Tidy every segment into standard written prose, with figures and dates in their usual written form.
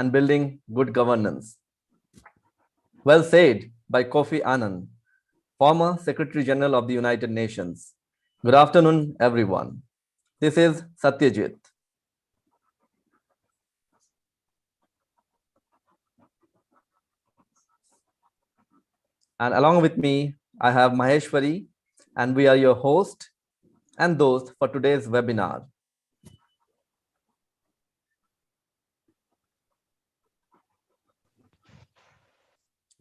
and building good governance. Well said by Kofi Annan, former Secretary General of the United Nations. Good afternoon, everyone. This is Satyajit. And along with me, I have Maheshwari, and we are your host and host for today's webinar.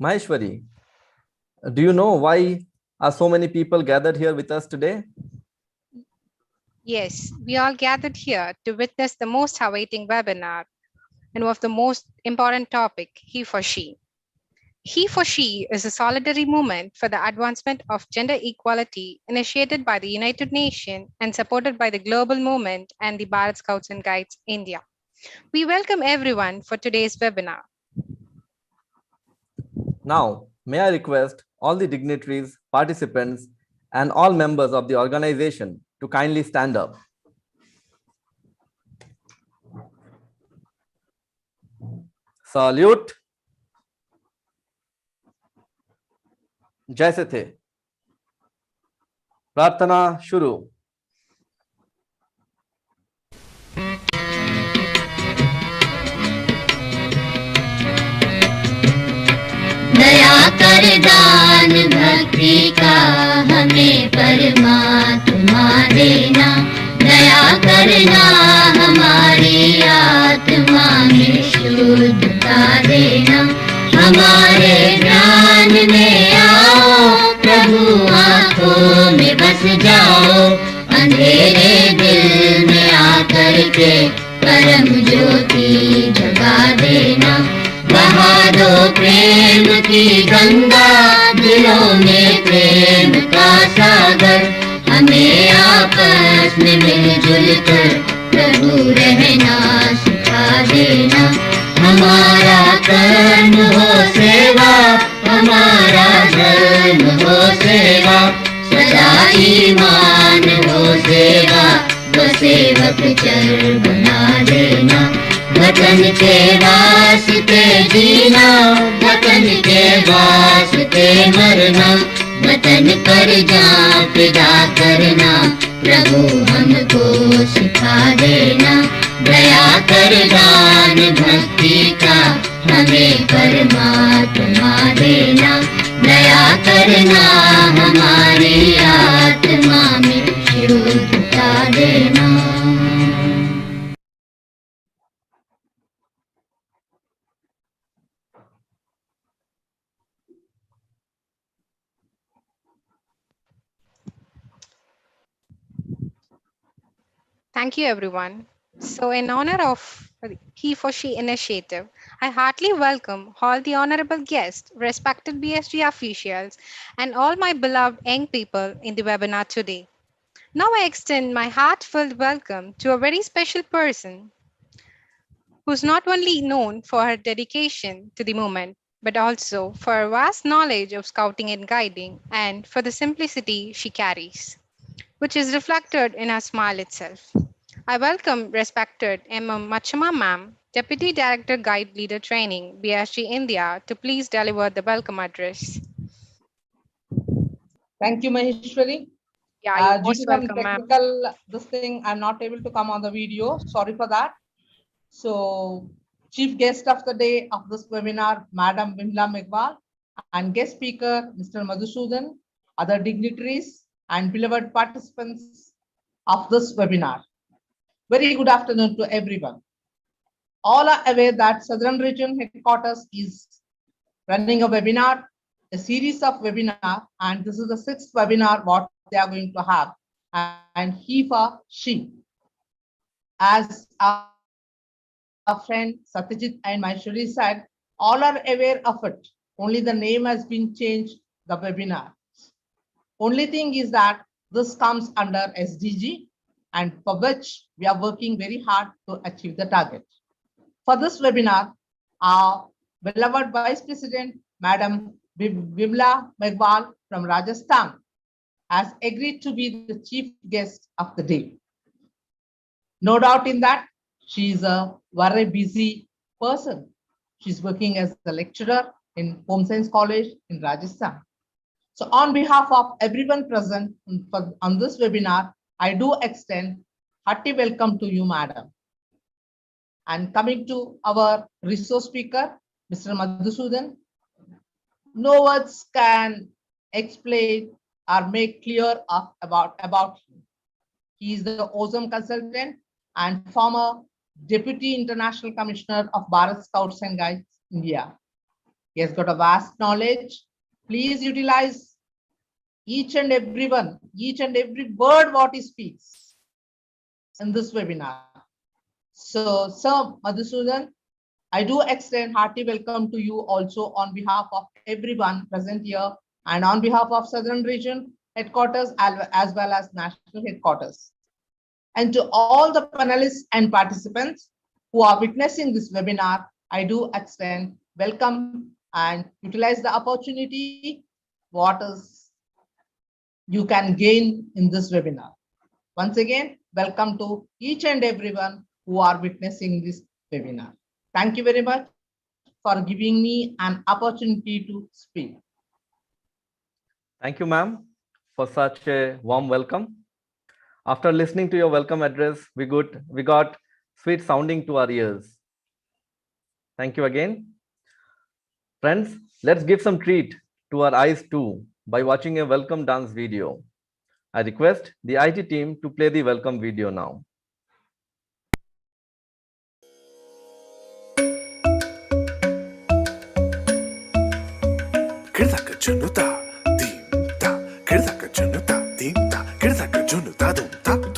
Maheshwari, do you know why are so many people gathered here with us today? Yes, we all gathered here to witness the most awaiting webinar and of the most important topic, He for She. He for She is a solidarity movement for the advancement of gender equality initiated by the United Nations and supported by the Global Movement and the Bharat Scouts and Guides India. We welcome everyone for today's webinar. Now, may I request all the dignitaries, participants, and all members of the organization to kindly stand up. Salute. जैसे थे प्रार्थना शुरू. दया कर दान भक्ति का हमें परमात्मा देना, दया करना हमारी आत्मा में शुद्धता देना, हमारे ध्यान में आओ प्रभु, आँखों में बस जाओ, अंधेरे दिल में आकर के परम ज्योति जगा देना, बहा दो प्रेम की गंगा, दिलों में प्रेम का सागर, हमें आपस में मिलजुल कर प्रभु रहना सिखा देना, हमारा कर्म हो सेवा, हमारा धर्म हो सेवा, सदा ईमान हो सेवा, वो सेवक चर बना देना, वतन के वास्ते जीना, वतन के वास्ते मरना, वतन पर जान फिदा करना, प्रभु हमको सिखा देना, दया कर दान भक्ति का हमें परमात्मा देना, दया करना हमारी आत्मा में शुद्धता देना. Thank you, everyone. So, in honor of He for She initiative, I heartily welcome all the honorable guests, respected BSG officials, and all my beloved young people in the webinar today. Now, I extend my heartfelt welcome to a very special person who's not only known for her dedication to the movement, but also for her vast knowledge of scouting and guiding, and for the simplicity she carries, which is reflected in her smile itself. I welcome respected M.M. Machama Ma'am, Deputy Director Guide Leader Training, BSG India, to please deliver the welcome address. Thank you, Maheshwari. Yeah, you're Due most to some welcome, ma'am. technical this thing, I'm not able to come on the video. Sorry for that. So, chief guest of the day of this webinar, Madam Bimla Meghwal, and guest speaker, Mr. Madhusudan, other dignitaries, and beloved participants of this webinar. Very good afternoon to everyone. All are aware that Southern Region Headquarters is running a webinar, a series of webinars, and this is the 6th webinar what they are going to have, and He for She. As our friend Satyajit and Maheshwari said, all are aware of it. Only the name has been changed, the webinar. Only thing is that this comes under SDG, and for which we are working very hard to achieve the target. For this webinar, our beloved Vice President, Madam Bimla Meghwal from Rajasthan, has agreed to be the chief guest of the day. No doubt in that, she is a very busy person. She's working as a lecturer in Home Science College in Rajasthan. So on behalf of everyone present on this webinar, I do extend hearty welcome to you, madam. And coming to our resource speaker, Mr. Madhusudan, no words can explain or make clear about him. He is the awesome consultant and former Deputy International Commissioner of Bharat Scouts and Guides, India. He has got a vast knowledge. Please utilize each and every word what he speaks in this webinar. So, Sir Madhusudan, I do extend hearty welcome to you also on behalf of everyone present here and on behalf of Southern Region Headquarters as well as National Headquarters. And to all the panelists and participants who are witnessing this webinar, I do extend welcome and utilize the opportunity what is you can gain in this webinar. Once again, welcome to each and everyone who are witnessing this webinar. Thank you very much for giving me an opportunity to speak. Thank you, ma'am, for such a warm welcome. After listening to your welcome address, we got sweet sounding to our ears. Thank you again. Friends, let's give some treat to our eyes too by watching a welcome dance video. I request the IT team to play the welcome video now.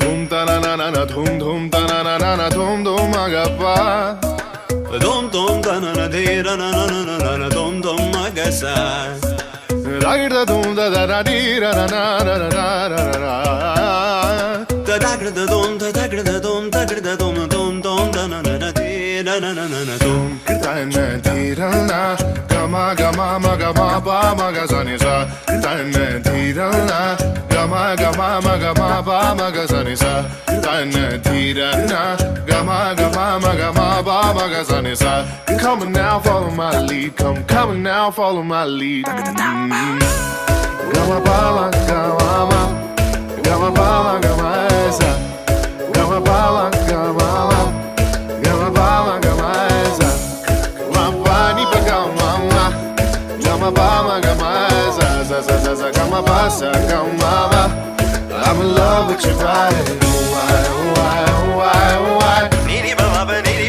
Dhum ta na na na na dhum ta na na na na dhum agappa Dhum ta na na de ra na na na na na dhum agasa ragda dhum da da da di ra na na na na na na da da gra da dhum da da gra da dhum da gra da dhum da na na na de ra na na na na dhum kirta na di ra na gama gama ma gama ba ma ga sa ni sa kirta na di ra na gama gama ma gama ba ma ga sa ni sa kirta na di ra na gama gama ma gama ba ma ga sa ni sa come on now follow my lead come now follow my lead gama ba ma gama ma gama ba ma gama sa gama ba ma gama ma gama ba ma gama sa gama ni pa gama ma gama ba ma gama sa gama ba sa gama ma I'm in love with your body why Niri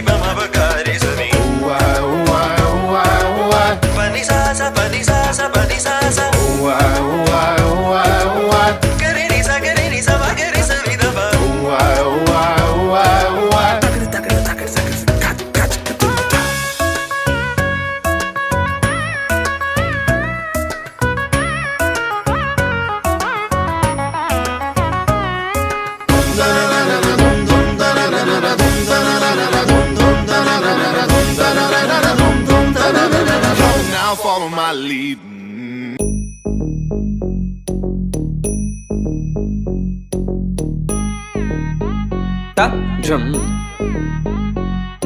ba ma ba ga re sa ni why pa ni sa sa pa ni sa sa pa ni sa sa why ga re ni sa ba ga re sa ni da ba why now follow my lead ta jum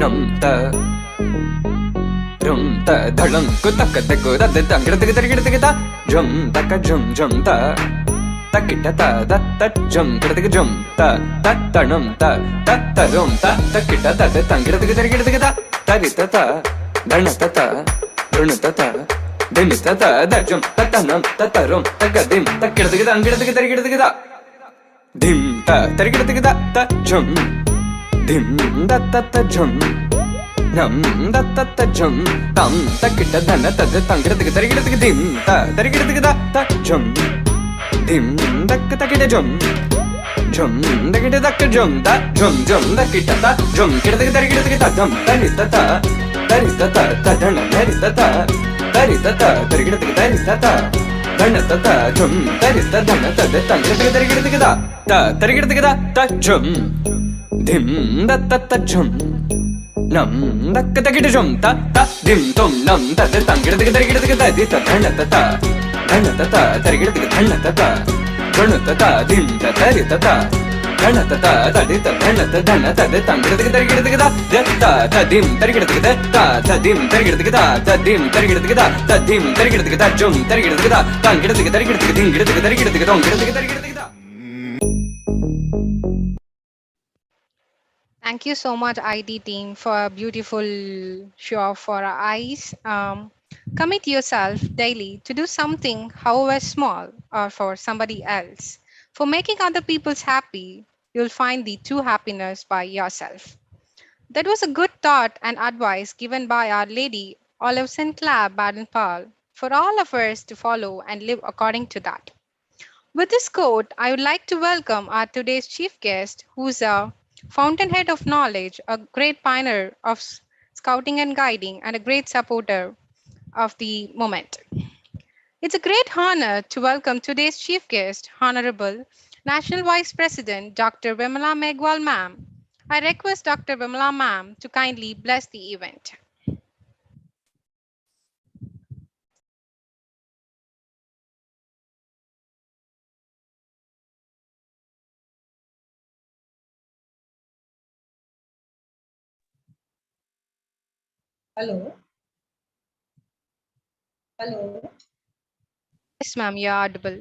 nam ta rum ta dhalam ku tak tak da da da gida gida gida ta jum tak jum ta takita ta da ta jum gida jum ta tanam ta rum ta takita ta da gida gida ta tarita ta dhanata ta runata ta dimita ta da jum tanam ta rum tagadim takida gida dim ta tarigida ta jum dim da ta jum nam da ta jum tam takita dana ta tangirada tarigida dim ta tarigida ta jum dim takita jum takita dak jum da jum takita ta jum kirada tarigida ta dam tarita ta dana tarita ta tarigida ta dhanata ta jum tarita dhanata de tangirada tarigida ta jum dim da ta jum nam dakita jum ta dim tom nam ta de tangirada tarigida di ta dhanata ta tarigida dhanata ta dim ta tarita ta ಧಣ ತತ ತದಿತ ಧಣ ತ ಧಣ ತದೆ ತಂಗಿಡದಿಗೆ ತರಿಗಿಡದಿಗೆ ತ ತದಿಂ ತರಿಗಿಡದಿಗೆ ತ ತದಿಂ ತರಿಗಿಡದಿಗೆ ತದಿಂ ತರಿಗಿಡದಿಗೆ ತದಿಂ ತರಿಗಿಡದಿಗೆ ಜುಂ ತರಿಗಿಡದಿಗೆ ತಂಗಿಡದಿಗೆ ತರಿಗಿಡದಿಗೆ ದಿಂಗಿಡದಿಗೆ ತರಿಗಿಡದಿಗೆ ತೊಂಗಿಡದಿಗೆ ತರಿಗಿಡದಿಗೆ. Thank you so much, ID team, for a beautiful show for our eyes. Commit yourself daily to do something, however small, or for somebody else. For making other people's happy, you'll find the true happiness by yourself. That was a good thought and advice given by Our Lady Olive St. Clair Baden-Powell for all of us to follow and live according to that. With this quote, I would like to welcome our today's chief guest, who's a fountainhead of knowledge, a great pioneer of scouting and guiding, and a great supporter of the moment. It's a great honor to welcome today's chief guest, Honorable National Vice President Dr. Vimala Megwal ma'am. I request Dr. Vimala ma'am to kindly bless the event. Hello. Hello. Yes, ma'am, you're audible.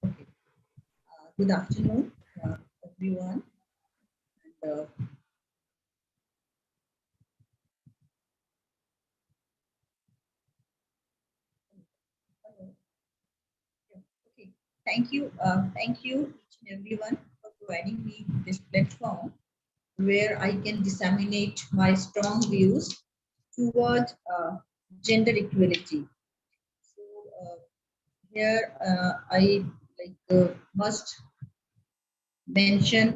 Okay. Good afternoon, everyone. And, hello. Yeah, okay. Thank you, each and everyone, for providing me this platform where I can disseminate my strong views towards gender equality. So here I must mention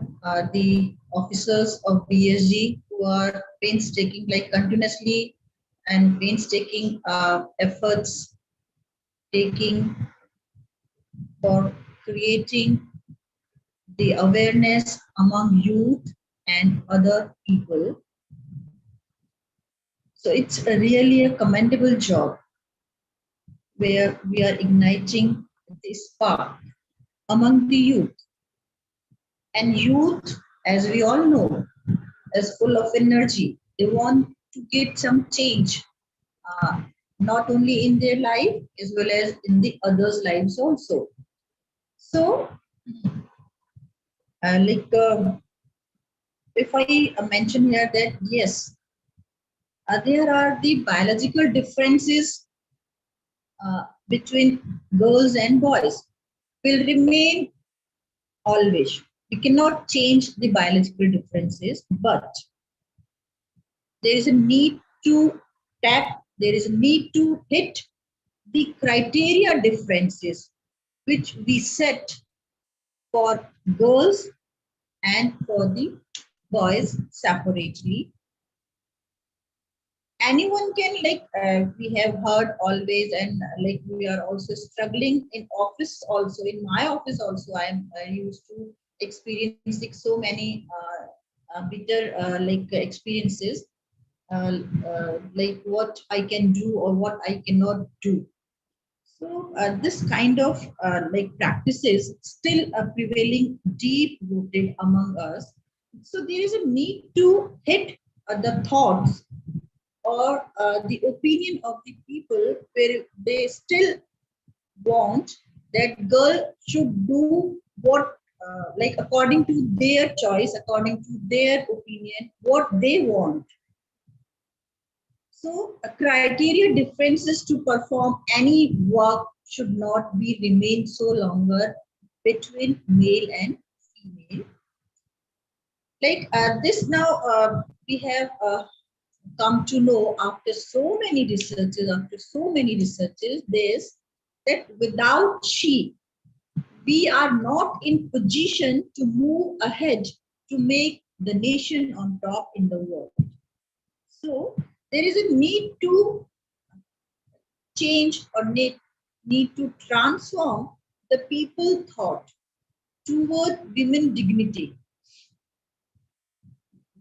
the officers of BSG who are painstaking, like continuously and painstaking efforts taking for creating the awareness among youth and other people. So it's really a commendable job where we are igniting this spark among the youth. And youth, as we all know, is full of energy. They want to get some change, not only in their life as well as in the others' lives also. So, if I mention here that yes, there are the biological differences between girls and boys will remain always. We cannot change the biological differences, but there is a need to there is a need to hit the criteria differences which we set for girls and for the boys separately. Anyone can, we have heard always, and we are also struggling in office also. In my office also, I used to experience so many bitter experiences, like what I can do or what I cannot do. So this kind of practices still prevailing deep rooted among us. So there is a need to hit the thoughts or the opinion of the people where they still want that girl should do what according to their choice, according to their opinion, what they want. So criteria differences to perform any work should not be remain so longer between male and female. This now we have come to know after so many researches, this that without she, we are not in position to move ahead to make the nation on top in the world. So there is a need to change or need to transform the people thought toward women dignity.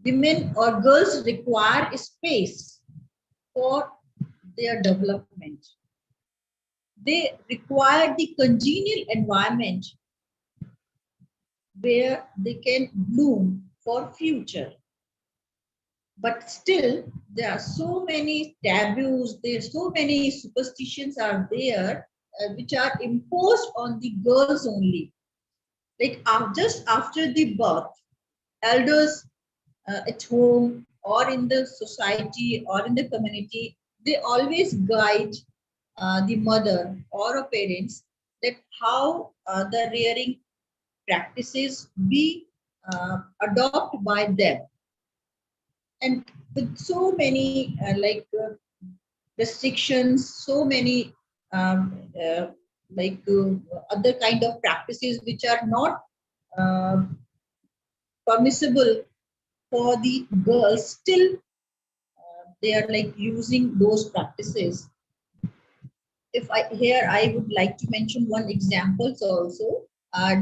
Women or girls require space for their development. They require the congenial environment where they can bloom for future. But still, there are so many taboos, there are so many superstitions are there which are imposed on the girls only. Like just after the birth, elders at home or in the society or in the community, they always guide the mother or a parents that how the rearing practices be adopted by them. And with so many restrictions, so many other kind of practices which are not uh, permissible for the girls, still they are like using those practices. If I here I would like to mention one examples also.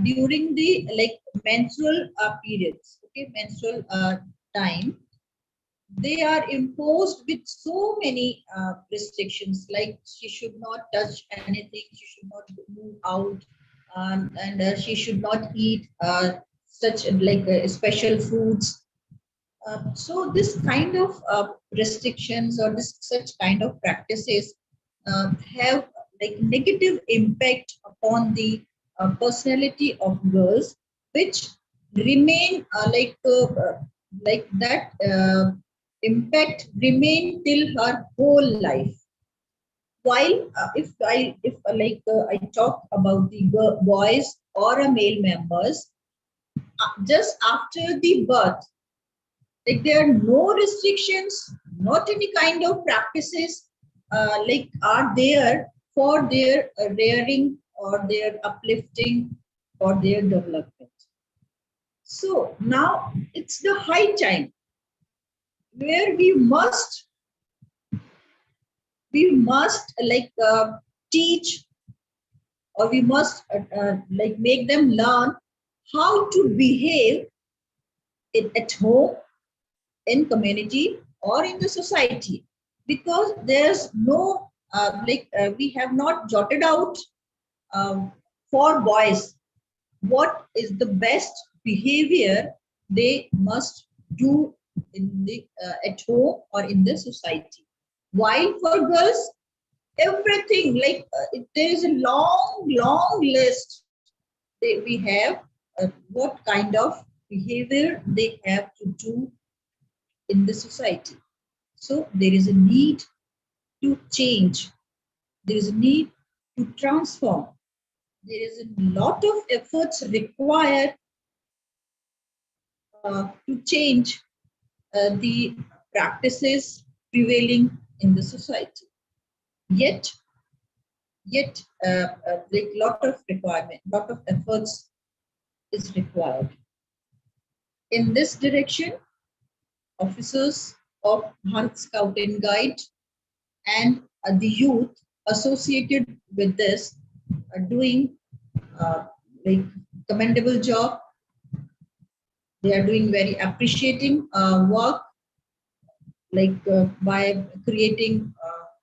During the like menstrual periods, okay, menstrual time, they are imposed with so many restrictions, like she should not touch anything, she should not move out, and she should not eat such special foods. So this kind of restrictions or this such kind of practices have like negative impact upon the personality of girls, which remain like that impact remain till her whole life. While if I talk about the boys or a male members, just after the birth, like there are no restrictions, not any kind of practices like are there for their rearing or their uplifting or their development. So now it's the high time where we must teach, or we must like make them learn how to behave at home, in community, or in the society, because there's no we have not jotted out for boys what is the best behavior they must do in the at home or in the society. While for girls, everything there is a long list. We have what kind of behavior they have to do in the society. So there is a need to change. There is a need to transform. There is a lot of efforts required to change the practices prevailing in the society. Yet, like lot of requirement, lot of efforts is required. In this direction, officers of Bharat Scout and Guide and the youth associated with this are doing like commendable job. They are doing very appreciating work, by creating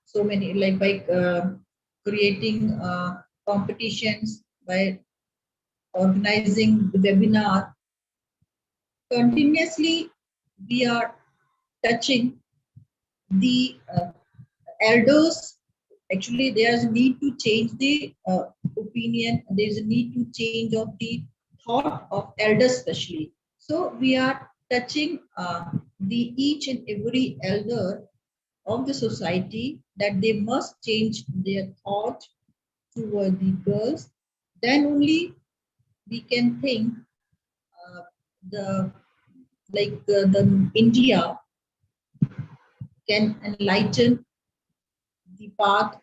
so many, by creating competitions, by organizing the webinar. Continuously, we are touching the elders. Actually, there's a need to change the opinion. There's a need to change of the thought of elders, especially. So we are touching the each and every elder of the society, that they must change their thought toward the girls. Then only we can think the India can enlighten the path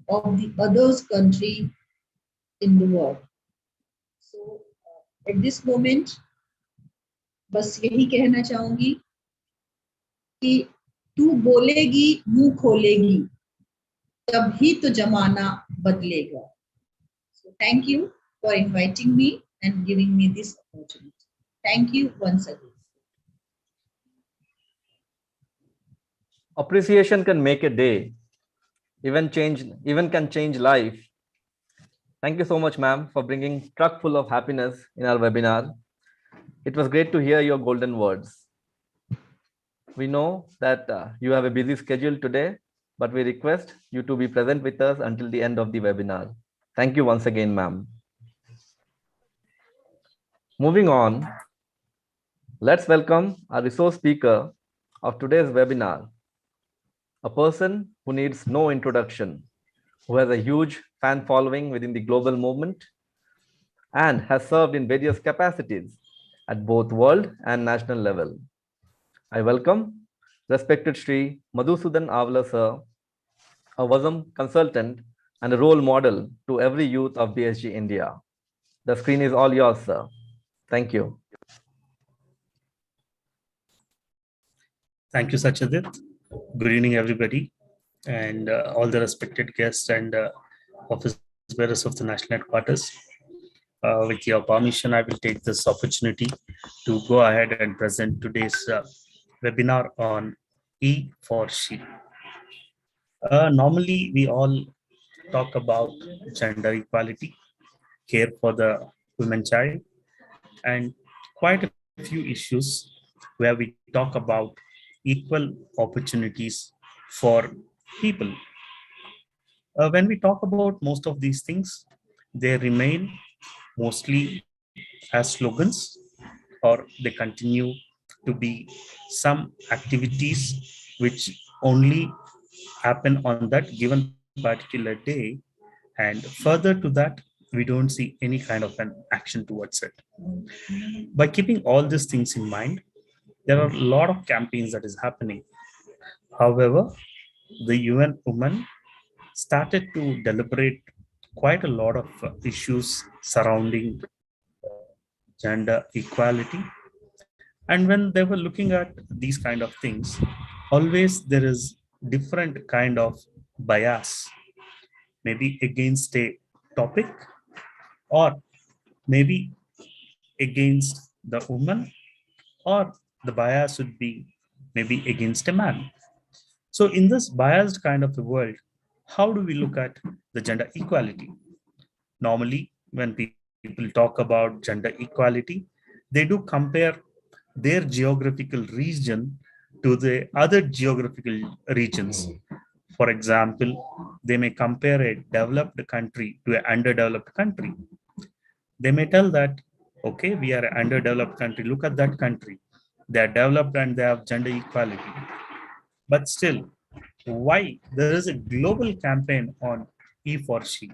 of the others country in the world. So at this moment, बस यही कहना चाहूंगी कि तू बोलेगी मुंह खोलेगी तभी तो जमाना बदलेगा. So thank you for inviting me and giving me this opportunity. Thank you once again. Appreciation can make a day, even can change life. Thank you so much, ma'am, for bringing truck full of happiness in our webinar. It was great to hear your golden words. We know that you have a busy schedule today, but we request you to be present with us until the end of the webinar. Thank you once again, ma'am. Moving on, let's welcome our resource speaker of today's webinar, a person who needs no introduction, who has a huge fan following within the global movement and has served in various capacities at both world and national level. I welcome respected Shri Madhusudan Avala sir, a WASM consultant and a role model to every youth of BSG India. The screen is all yours, sir. Thank you. Thank you, Sachadit. Good evening, everybody, and all the respected guests and office bearers of the national headquarters. With your permission, I will take this opportunity to go ahead and present today's webinar on E for She. Normally, we all talk about gender equality, care for the women child, and quite a few issues where we talk about equal opportunities for people. When we talk about most of these things, they remain mostly as slogans, or they continue to be some activities which only happen on that given particular day, and further to that we don't see any kind of an action towards it. By keeping all these things in mind, there are a lot of campaigns that is happening. However, the UN Women started to deliberate quite a lot of issues surrounding gender equality. And when they were looking at these kind of things, always there is different kind of bias, maybe against a topic, or maybe against the woman, or the bias would be maybe against a man. So in this biased kind of a world, how do we look at the gender equality? Normally, when people talk about gender equality, they do compare their geographical region to the other geographical regions. For example, they may compare a developed country to an underdeveloped country. They may tell that, okay, we are an underdeveloped country, look at that country. They are developed and they have gender equality. But still, why there is a global campaign on E for She?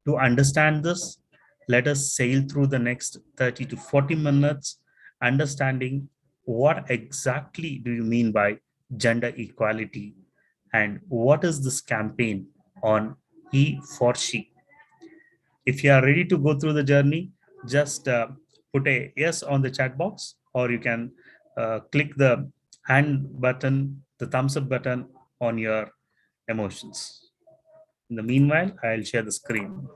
To understand this, let us sail through the next 30 to 40 minutes, understanding what exactly do you mean by gender equality and what is this campaign on E for She. If you are ready to go through the journey, just put a yes on the chat box, or you can click the hand button, the thumbs up button on your emotions. In the meanwhile, I'll share the screen.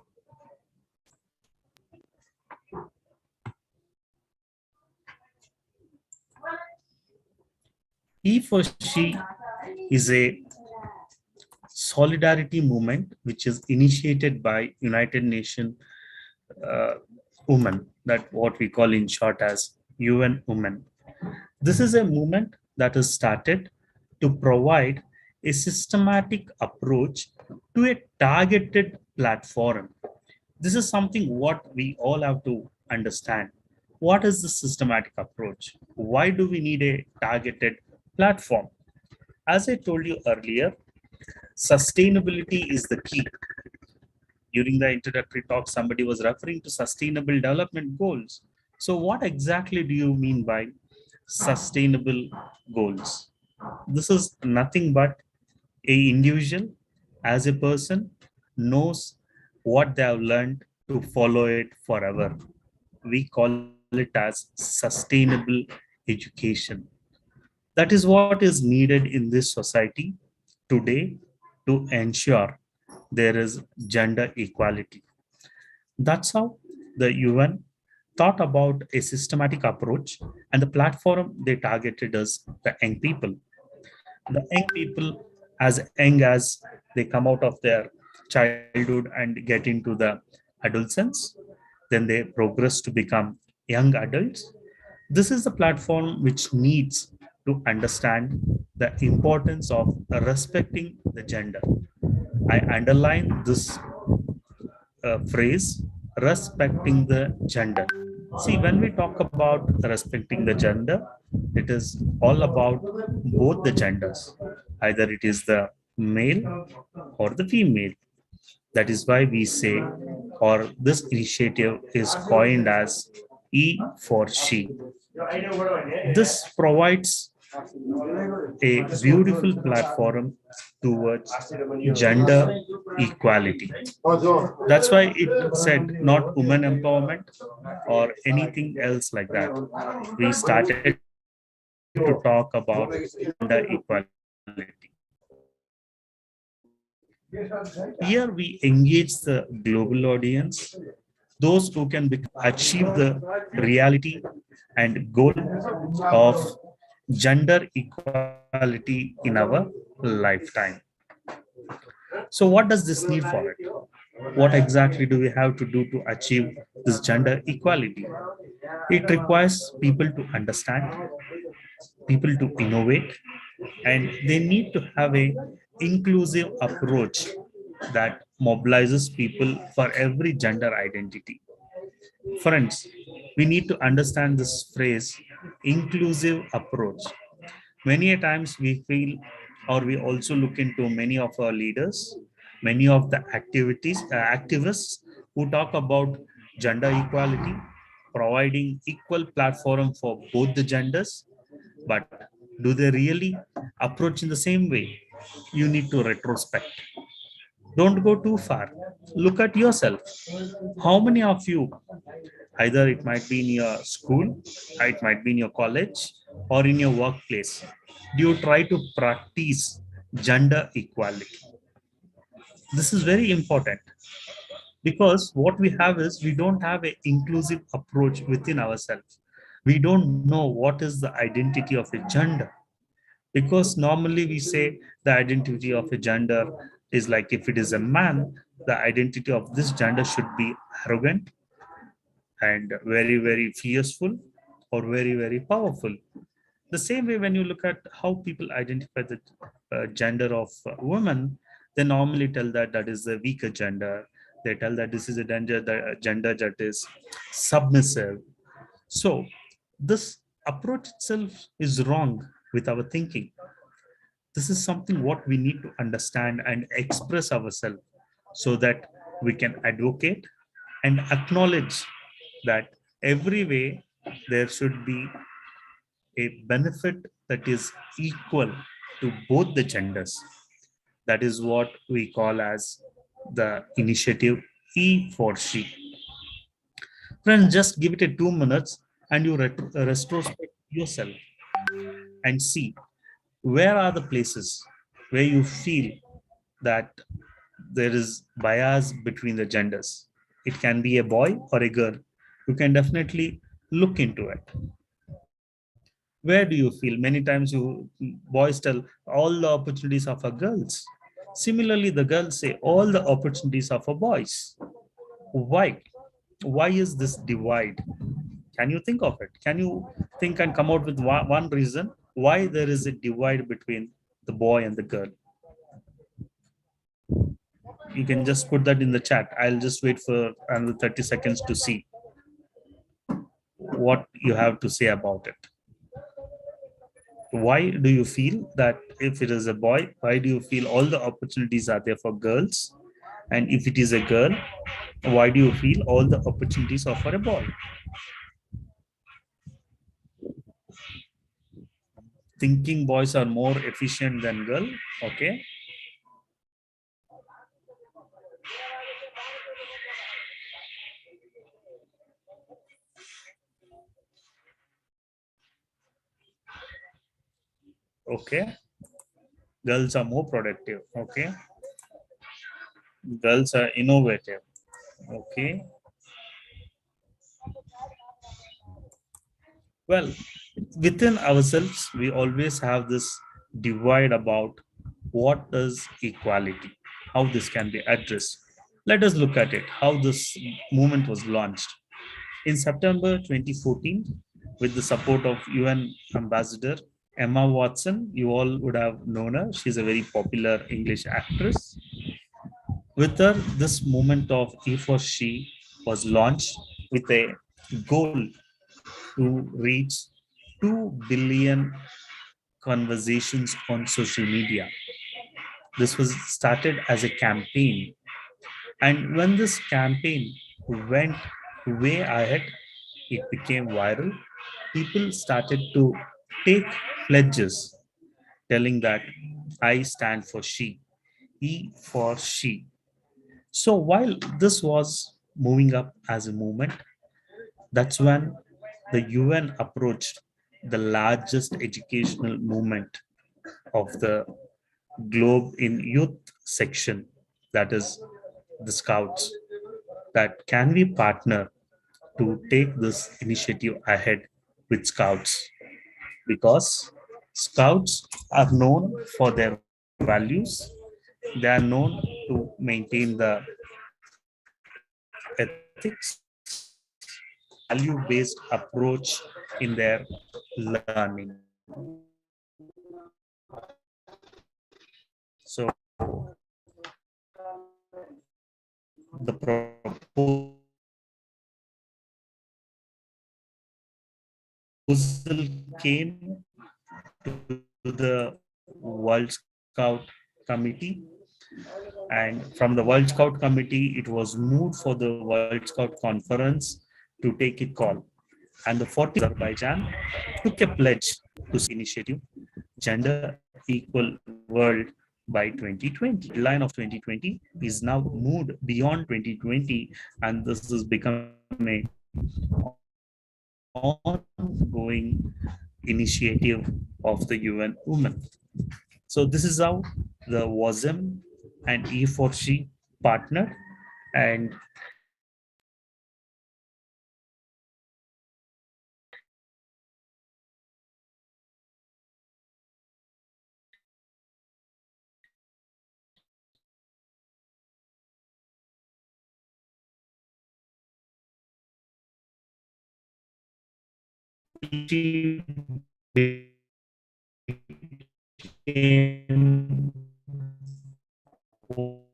E for She is a solidarity movement which is initiated by United Nations Women, that what we call in short as UN Women. This is a movement that is started to provide a systematic approach to a targeted platform. This is something what we all have to understand. What is the systematic approach? Why do we need a targeted platform? As I told you earlier, sustainability is the key. During the introductory talk, somebody was referring to sustainable development goals. So what exactly do you mean by sustainable goals? This is nothing but an individual as a person knows what they have learned to follow it forever. We call it as sustainable education. That is what is needed in this society today to ensure there is gender equality. That's how the UN thought about a systematic approach, and the platform they targeted is the young people. The young people, as young as they come out of their childhood and get into the adolescence. Then they progress to become young adults. This is the platform which needs to understand the importance of respecting the gender. I underline this phrase, respecting the gender. See, when we talk about respecting the gender, it is all about both the genders. Either it is the male or the female. That is why we say, or this initiative is coined as E for She. This provides a beautiful platform towards gender equality. That's why it said not women empowerment or anything else like that. We started to talk about gender equality. Here we engage the global audience, those who can achieve the reality and goal of gender equality in our lifetime. So what does this need for it? What exactly do we have to do to achieve this gender equality? It requires people to understand, people to innovate, and they need to have a inclusive approach that mobilizes people for every gender identity. Friends, we need to understand this phrase, inclusive approach. Many a times we feel, or we also look into many of our leaders, many of the activists who talk about gender equality, providing equal platform for both the genders, but do they really approach in the same way? You need to retrospect. Don't go too far. Look at yourself. How many of you, either it might be in your school, it might be in your college, or in your workplace, do you try to practice gender equality? This is very important, because what we have is we don't have an inclusive approach within ourselves. We don't know what is the identity of a gender, because normally we say the identity of a gender is like, if it is a man, the identity of this gender should be arrogant and very, very fearful or very, very powerful. The same way, when you look at how people identify the gender of women, they normally tell that that is the weaker gender. They tell that this is a gender that is submissive. So this approach itself is wrong with our thinking. This is something what we need to understand and express ourselves, so that we can advocate and acknowledge that every way there should be a benefit that is equal to both the genders. That is what we call as the initiative E for She. Friends, just give it a 2 minutes and you retrospect yourself and see where are the places where you feel that there is bias between the genders. It can be a boy or a girl. You can definitely look into it. Where do you feel? Many times boys tell all the opportunities are for girls. Similarly, the girls say all the opportunities are for boys. Why? Why is this divide? Can you think of it? Can you think and come out with one reason why there is a divide between the boy and the girl? You can just put that in the chat. I'll just wait for another 30 seconds to see what you have to say about it. Why do you feel that if it is a boy, why do you feel all the opportunities are there for girls? And if it is a girl, why do you feel all the opportunities are for a boy? Thinking boys are more efficient than girl. Okay. Okay. Girls are more productive. Okay. Girls are innovative. Okay. Well, within ourselves, we always have this divide about what is equality. how this can be addressed. Let us look at it, how this movement was launched. In September 2014, with the support of UN Ambassador Emma Watson, you all would have known her. She's a very popular English actress. With her, this movement of E for She was launched with a goal to reach 2 billion conversations on social media. This was started as a campaign. And when this campaign went way ahead, it became viral. People started to take pledges telling that I stand for she, E for she. So while this was moving up as a movement, that's when the UN approached the largest educational movement of the globe in youth section, that is the Scouts, that can we partner to take this initiative ahead with Scouts, because Scouts are known for their values. They are known to maintain the ethics, value-based approach in their learning. So the proposal came to the World Scout Committee, and from the World Scout Committee it was moved for the World Scout Conference to take a call, and the 40th Azerbaijan took a pledge to initiative Gender Equal World by 2020. The line of 2020 is now moved beyond 2020, and this has become a ongoing initiative of the UN Women. So this is how the WASM and E4C partnered, and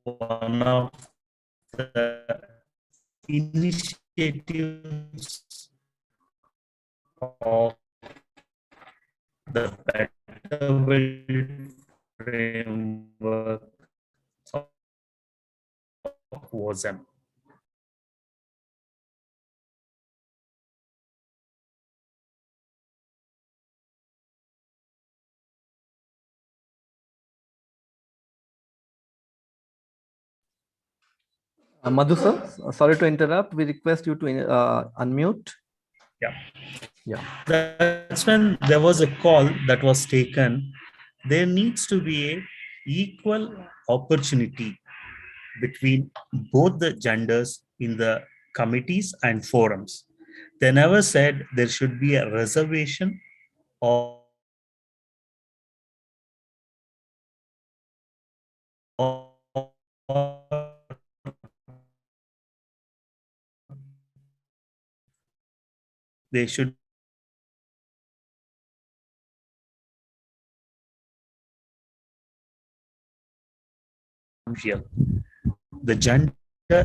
one of the initiatives of the Better World framework of WASM. Madhu sir, sorry to interrupt. We request you to unmute. Yeah. Yeah. That's when there was a call that was taken. There needs to be a equal opportunity between both the genders in the committees and forums. They never said there should be a reservation or they should real. The gender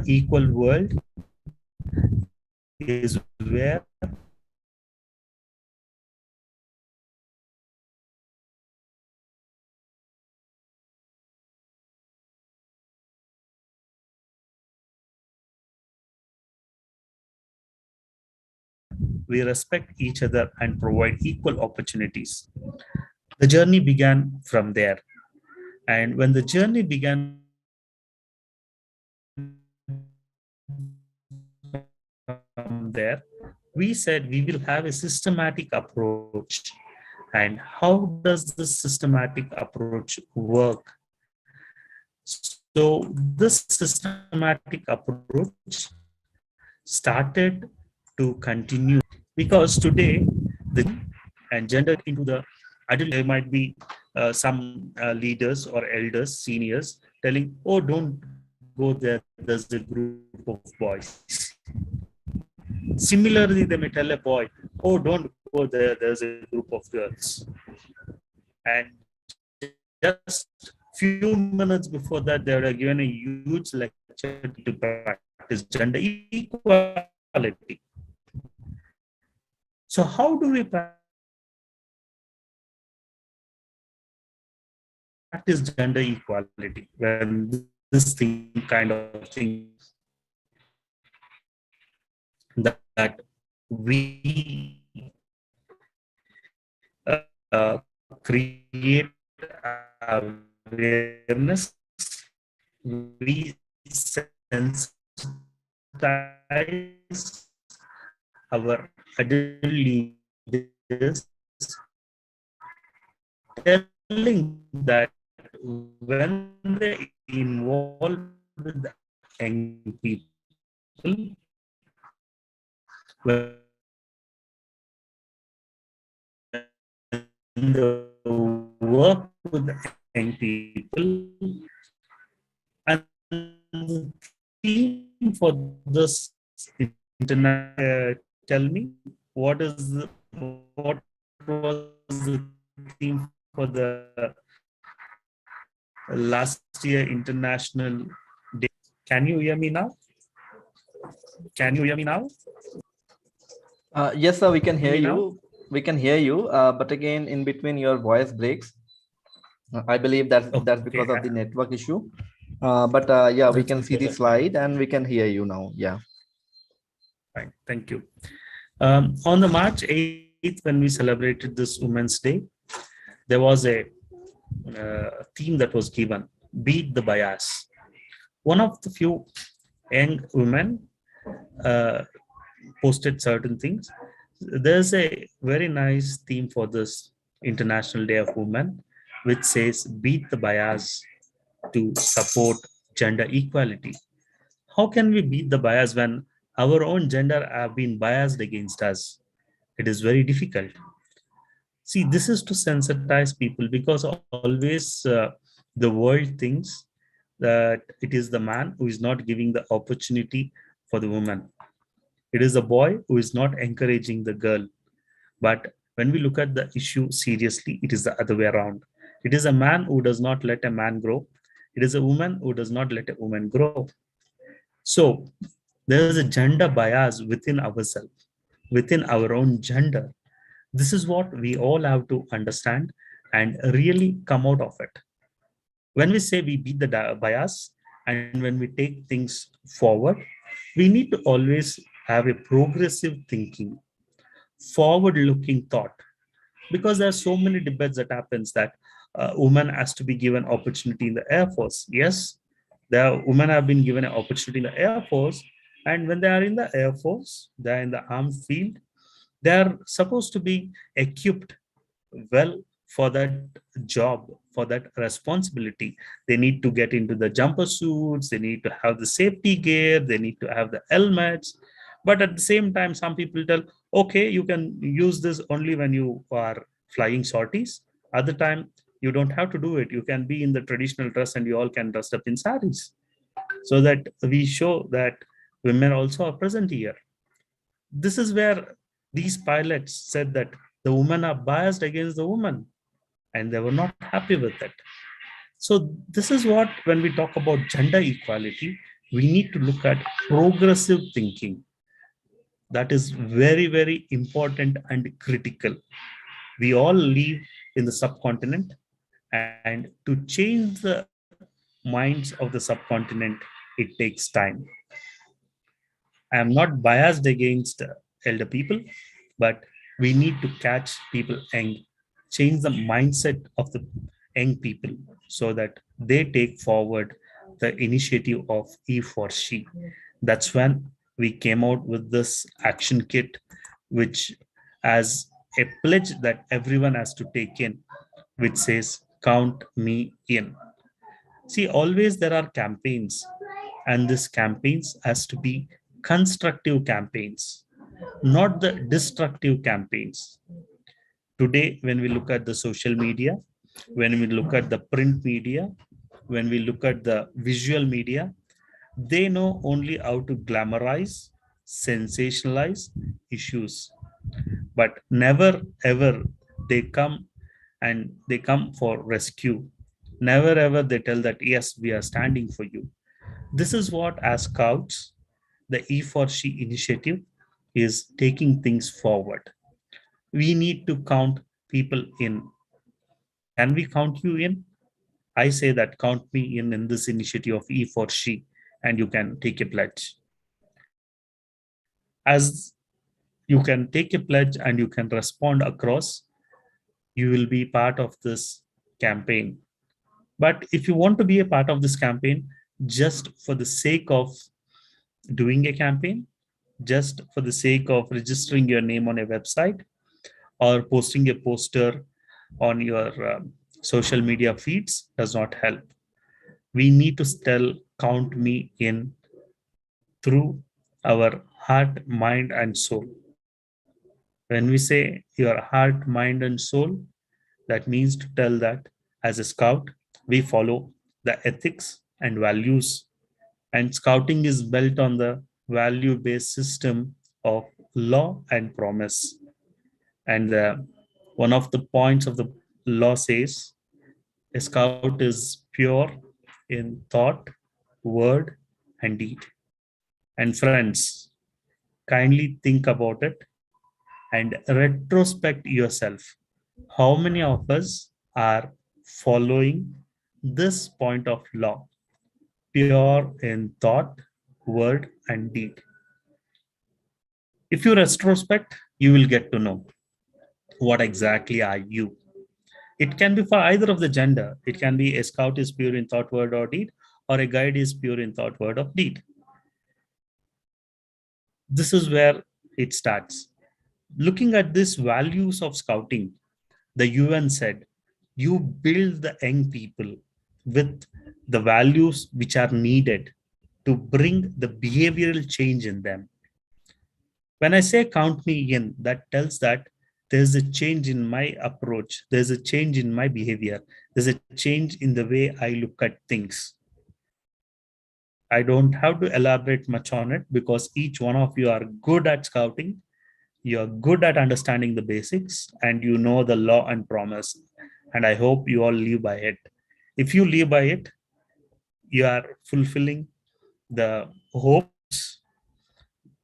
equal world is where we respect each other and provide equal opportunities. The journey began from there. And when the journey began from there, we said we will have a systematic approach. And how does this systematic approach work? So this systematic approach started to continue, because today the and gender into the adult, there might be some leaders or elders, seniors telling, oh, don't go there, there's a group of boys. Similarly, they may tell a boy, oh, don't go there, there's a group of girls. And just few minutes before that, they would have given a huge lecture to practice gender equality. So how do we practice gender equality when this thing kind of thing that we create awareness, we sensitize our adult leaders, telling that when they involve with the young people, when they work with the young people, and the theme for this internet, tell me what was the theme for the last year International Day? Can you hear me now? Can you hear me now? Yes, sir, we can hear Me now? you. We can hear you, but again, in between your voice breaks. I believe that's because of the network issue. But yeah, we can see the slide and we can hear you now. Yeah. Fine, thank you. On the March 8th, when we celebrated this Women's Day, there was a theme that was given, beat the bias. One of the few young women posted certain things. There's a very nice theme for this International Day of Women, which says beat the bias to support gender equality. How can we beat the bias when our own gender have been biased against us? It is very difficult. See, this is to sensitize people, because always the world thinks that it is the man who is not giving the opportunity for the woman. It is the boy who is not encouraging the girl. But when we look at the issue seriously, it is the other way around. It is a man who does not let a man grow. It is a woman who does not let a woman grow. So there is a gender bias within ourselves, within our own gender. This is what we all have to understand and really come out of it. When we say we beat the bias and when we take things forward, we need to always have a progressive thinking, forward-looking thought, because there are so many debates that happens that women has to be given opportunity in the Air Force. Yes, the women have been given an opportunity in the Air Force, and when they are in the Air Force, they are in the armed field, they are supposed to be equipped well for that job, for that responsibility. They need to get into the jumper suits, they need to have the safety gear, they need to have the helmets. But at the same time, some people tell, okay, you can use this only when you are flying sorties. Other time, you don't have to do it. You can be in the traditional dress and you all can dress up in saris. So that we show that women also are present here. This is where these pilots said that the women are biased against the woman, and they were not happy with it. So this is what, when we talk about gender equality, we need to look at progressive thinking. That is very, very important and critical. We all live in the subcontinent, and to change the minds of the subcontinent, it takes time. I am not biased against elder people, but we need to catch people and change the mindset of the young people so that they take forward the initiative of he for she. That's when we came out with this action kit, which has a pledge that everyone has to take in, which says, count me in. See, always there are campaigns, and these campaigns has to be constructive campaigns, not the destructive campaigns. Today, when we look at the social media, when we look at the print media, when we look at the visual media, they know only how to glamorize, sensationalize issues, but never ever they come they come for rescue. Never ever they tell that, yes, we are standing for you. This is what, as scouts, the E for She initiative is taking things forward. We need to count people in. Can we count you in? I say that count me in this initiative of E for She, and you can take a pledge. As you can take a pledge and you can respond across, you will be part of this campaign. But if you want to be a part of this campaign, just for the sake of doing a campaign, just for the sake of registering your name on a website or posting a poster on your social media feeds does not help. We need to still count me in through our heart, mind, and soul. When we say your heart, mind, and soul, that means to tell that as a scout, we follow the ethics and values. And scouting is built on the value-based system of law and promise. And one of the points of the law says, a scout is pure in thought, word, and deed. And friends, kindly think about it and retrospect yourself. How many of us are following this point of law? Pure in thought, word, and deed. If you retrospect, you will get to know what exactly are you. It can be for either of the gender. It can be a scout is pure in thought, word, or deed, or a guide is pure in thought, word, or deed. This is where it starts. Looking at these values of scouting, the UN said, you build the young people with the values which are needed to bring the behavioral change in them. When I say count me in, that tells that there's a change in my approach, there's a change in my behavior, there's a change in the way I look at things. I don't have to elaborate much on it because each one of you are good at scouting, you're good at understanding the basics, and you know the law and promise. And I hope you all live by it. If you live by it, you are fulfilling the hopes,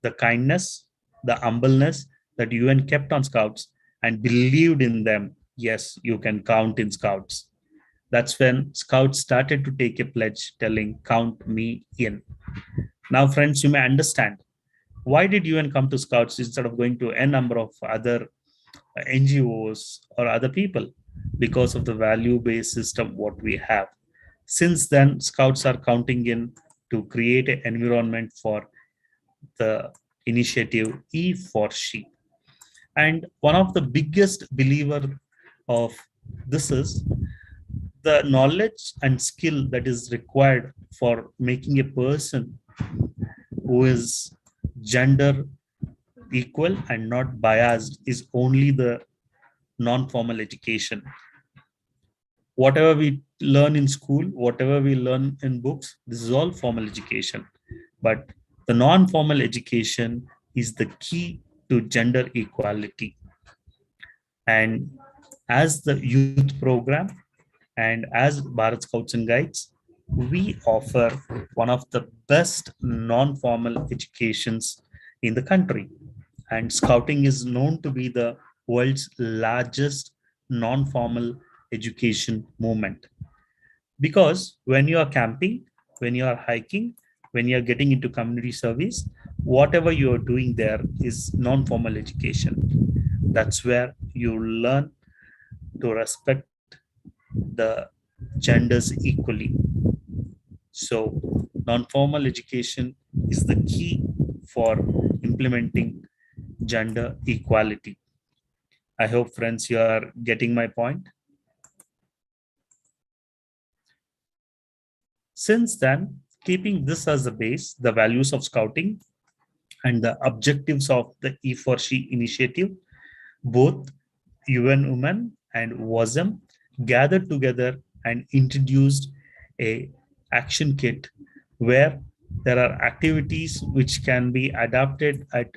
the kindness, the humbleness that UN kept on scouts and believed in them. Yes, you can count in scouts. That's when scouts started to take a pledge telling, count me in. Now, friends, you may understand, why did UN come to scouts instead of going to a number of other NGOs or other people? Because of the value-based system what we have. Since then, scouts are counting in to create an environment for the initiative E for She. And one of the biggest believer of this is the knowledge and skill that is required for making a person who is gender equal and not biased is only the non-formal education. Whatever we learn in school, whatever we learn in books, this is all formal education. But the non-formal education is the key to gender equality. And as the youth program and as Bharat Scouts and Guides, we offer one of the best non-formal educations in the country. And scouting is known to be the world's largest non-formal education movement. Because when you are camping, when you are hiking, when you are getting into community service, whatever you are doing there is non-formal education. That's where you learn to respect the genders equally. So non-formal education is the key for implementing gender equality. I hope, friends, you are getting my point. Since then, keeping this as the base, the values of scouting and the objectives of the E for She initiative, both UN Women and WASM gathered together and introduced a action kit where there are activities which can be adapted at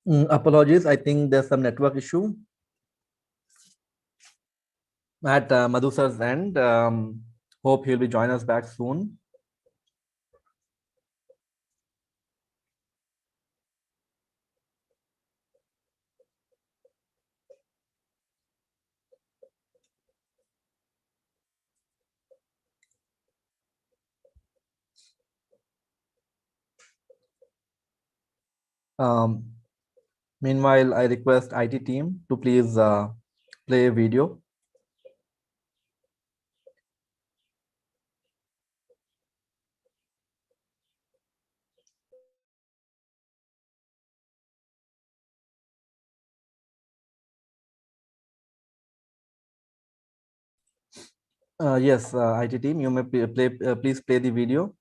Apologies, I think there's some network issue at Madhu sir's end. Hope he'll be joining us back soon. Meanwhile, I request IT team to please play a video. Yes, IT team, you may please play the video.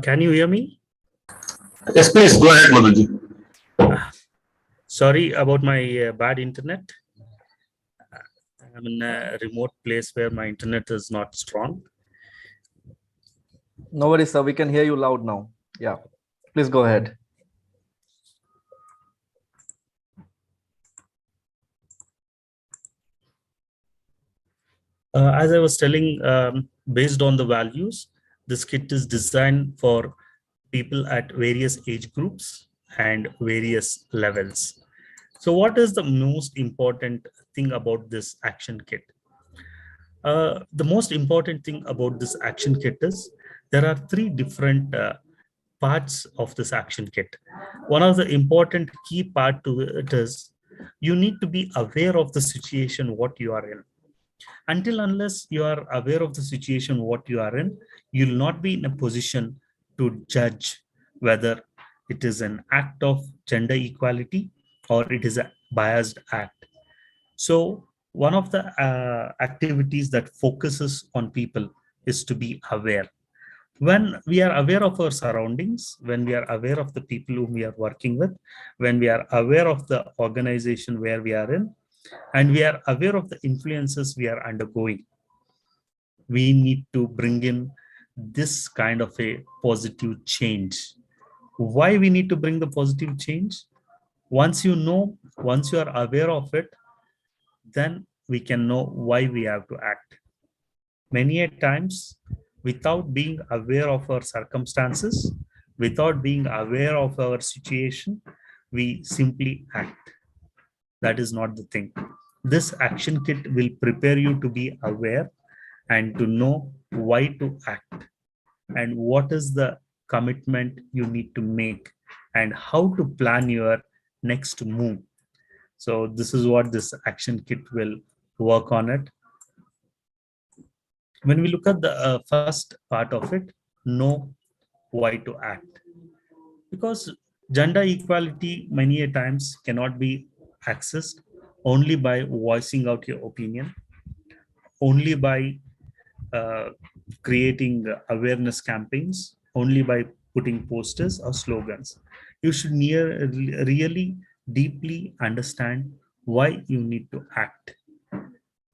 can you hear me? Yes, please go ahead, Madhuji. Sorry about my bad internet. I'm in a remote place where my internet is not strong. No worries, sir. We can hear you loud now. Yeah, please go ahead. As I was telling, based on the values, this kit is designed for people at various age groups and various levels. So what is the most important thing about this action kit? The most important thing about this action kit is there are three different parts of this action kit. One of the important key part to it is you need to be aware of the situation what you are in. Until unless you are aware of the situation what you are in, you'll not be in a position to judge whether it is an act of gender equality or it is a biased act. So one of the activities that focuses on people is to be aware. When we are aware of our surroundings, when we are aware of the people whom we are working with, when we are aware of the organization where we are in, and we are aware of the influences we are undergoing, we need to bring in this kind of a positive change. Why we need to bring the positive change? Once you know, once you are aware of it, then we can know why we have to act. Many a times, without being aware of our circumstances, without being aware of our situation, we simply act. That is not the thing. This action kit will prepare you to be aware and to know why to act and what is the commitment you need to make and how to plan your next move. So this is what this action kit will work on it. When we look at the first part of it, know why to act. Because gender equality many a times cannot be accessed only by voicing out your opinion, only by creating awareness campaigns, only by putting posters or slogans. You should really deeply understand why you need to act.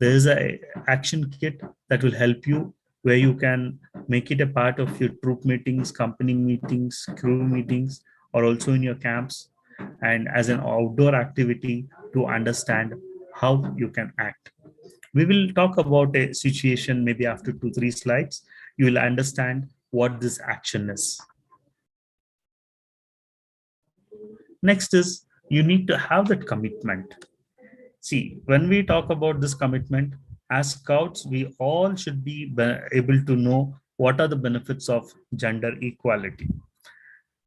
There is a action kit that will help you, where you can make it a part of your troop meetings, company meetings, crew meetings, or also in your camps, and as an outdoor activity to understand how you can act. We will talk about a situation maybe after 2 3 slides. You will understand what this action is. Next is, you need to have that commitment. See, when we talk about this commitment, as scouts, we all should be able to know what are the benefits of gender equality.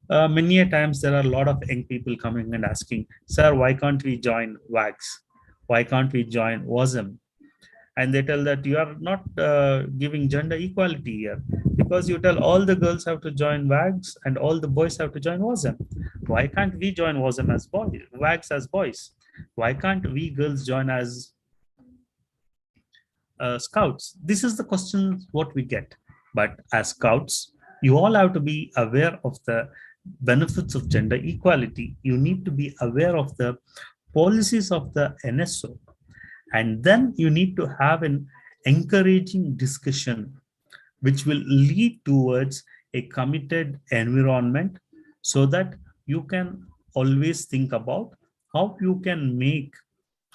Many a times there are a lot of young people coming and asking, sir, why can't we join WAGs? Why can't we join WASM? And they tell that you are not giving gender equality here, because you tell all the girls have to join WAGs and all the boys have to join WASM. Why can't we join WASM as boys, WAGs as boys? Why can't we girls join as scouts? This is the question what we get. But as scouts, you all have to be aware of the benefits of gender equality. You need to be aware of the policies of the NSO, and then you need to have an encouraging discussion which will lead towards a committed environment, so that you can always think about how you can make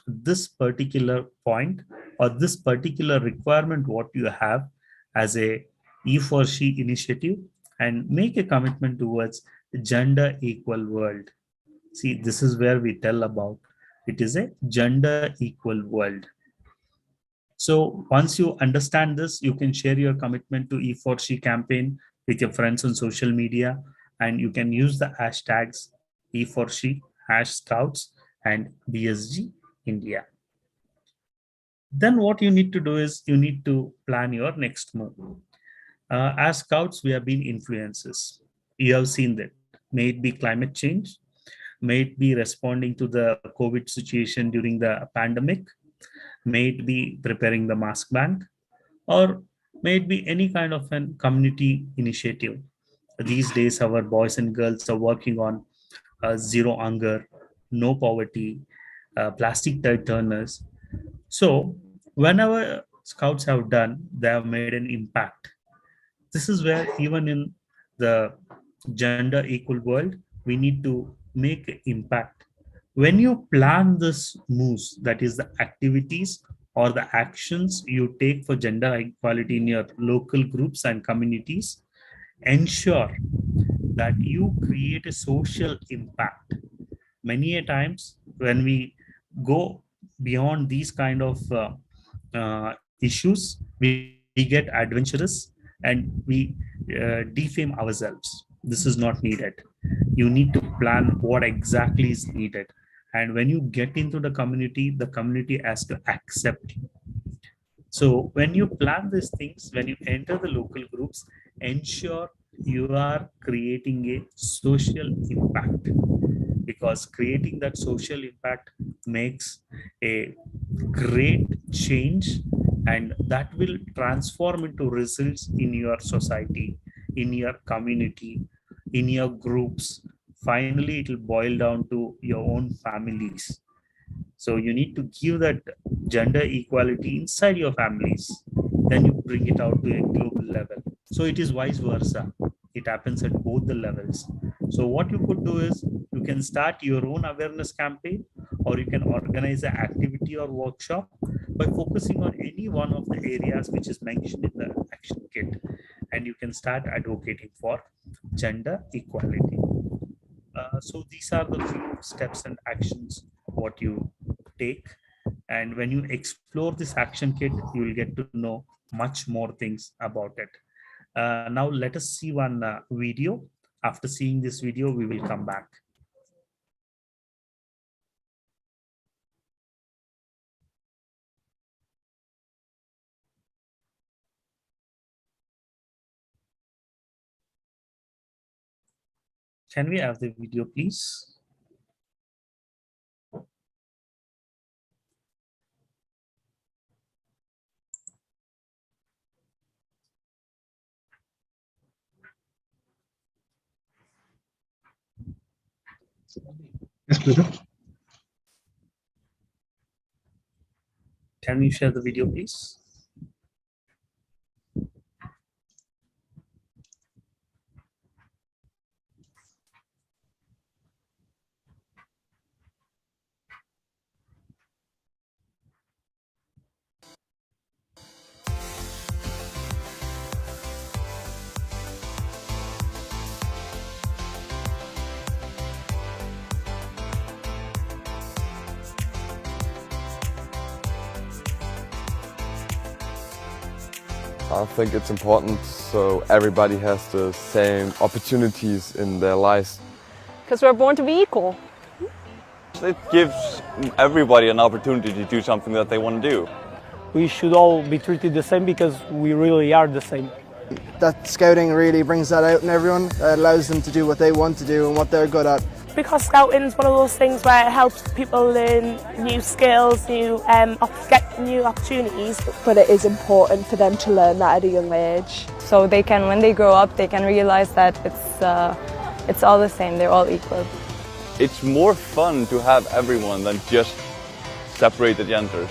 this particular point or this particular requirement what you have as a he for she initiative, and make a commitment towards gender equal world. See, this is where we tell about it is a gender equal world. So once you understand this, you can share your commitment to E for She campaign with your friends on social media, and you can use the hashtags E for She, #Scouts, and BSG India. Then what you need to do is you need to plan your next move. As scouts, we have been influencers. You have seen that. May it be climate change, may it be responding to the COVID situation during the pandemic, may it be preparing the mask bank, or may it be any kind of a community initiative. These days, our boys and girls are working on zero hunger, no poverty, plastic tide turners. So whenever scouts have done, they have made an impact. This is where even in the gender equal world, we need to make impact. When you plan this moves, that is the activities or the actions you take for gender equality in your local groups and communities, ensure that you create a social impact. Many a times when we go beyond these kind of issues, we get adventurous and we defame ourselves. This is not needed. You need to plan what exactly is needed, and when you get into the community has to accept you. So when you plan these things, when you enter the local groups, ensure you are creating a social impact, because creating that social impact makes a great change, and that will transform into results in your society, in your community, in your groups. Finally, it will boil down to your own families. So you need to give that gender equality inside your families, then you bring it out to a global level. So it is vice versa. It happens at both the levels. So what you could do is you can start your own awareness campaign, or you can organize an activity or workshop by focusing on any one of the areas which is mentioned in the action kit, and you can start advocating for gender equality. So these are the few steps and actions what you take, and when you explore this action kit, you will get to know much more things about it. Now let us see one video. After seeing this video, we will come back. Can we have the video, please? Yes, brother. Can you share the video, please? I think it's important so everybody has the same opportunities in their lives. Because we're born to be equal. It gives everybody an opportunity to do something that they want to do. We should all be treated the same because we really are the same. That scouting really brings that out in everyone. It allows them to do what they want to do and what they're good at. Because scouting is one of those things where it helps people learn new skills, get new opportunities. But it is important for them to learn that at a young age. So they can, when they grow up, they can realize that it's all the same, they're all equal. It's more fun to have everyone than just separate the genders.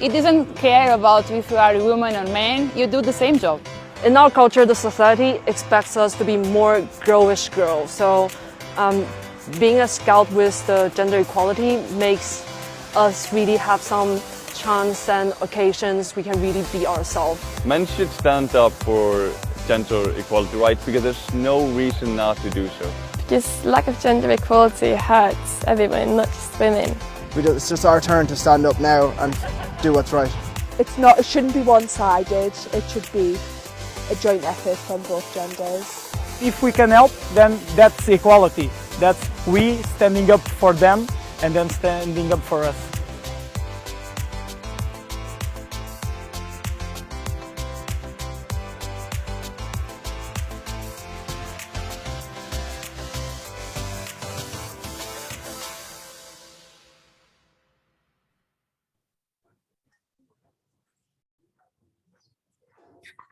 It doesn't care about if you are a woman or man, you do the same job. In our culture, the society expects us to be more girlish girls. So being a scout with the gender equality makes us really have some chance and occasions we can really be ourselves. Men should stand up for gender equality rights because there's no reason not to do so. Because lack of gender equality hurts everyone, not just women. It's just our turn to stand up now and do what's right. It shouldn't be one-sided. It should be a joint effort from both genders. If we can help, then that's equality. That's we standing up for them and them standing up for us.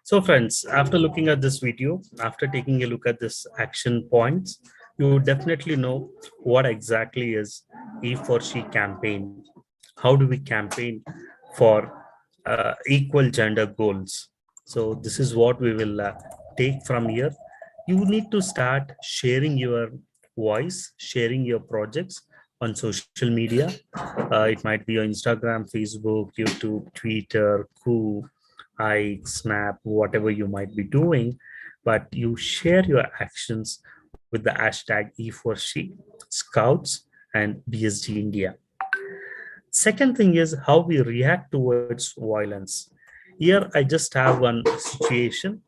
So friends, after looking at this video, after taking a look at this action points, you definitely know what exactly is E4She campaign. How do we campaign for equal gender goals? So this is what we will take from here. You need to start sharing your voice, sharing your projects on social media. It might be on Instagram, Facebook, YouTube, Twitter, Koo, Snap, whatever you might be doing, but you share your actions with the hashtag E4She, Scouts, and BSG India. Second thing is how we react towards violence. Here I just have one situation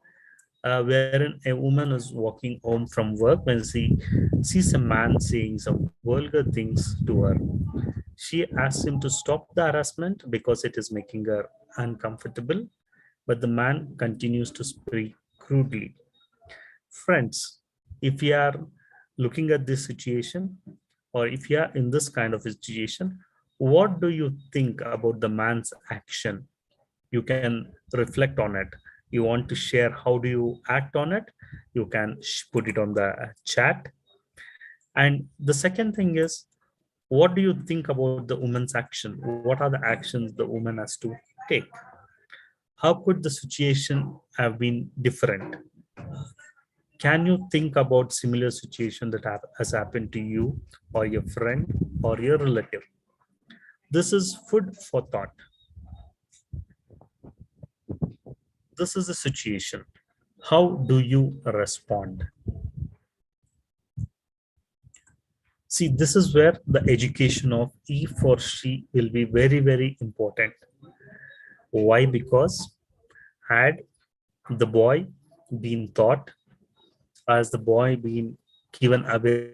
wherein a woman is walking home from work when she sees a man saying some vulgar things to her. She asks him to stop the harassment because it is making her uncomfortable, but the man continues to speak crudely. Friends, if you are looking at this situation, or if you are in this kind of situation, what do you think about the man's action? You can reflect on it. You want to share how do you act on it? You can put it on the chat. And the second thing is, what do you think about the woman's action? What are the actions the woman has to take? How could the situation have been different? Can you think about similar situation that has happened to you or your friend or your relative? This is food for thought. This is the situation. How do you respond? See, this is where the education of E4She will be very, very important. Why? Because had the boy been taught, as the boy been given away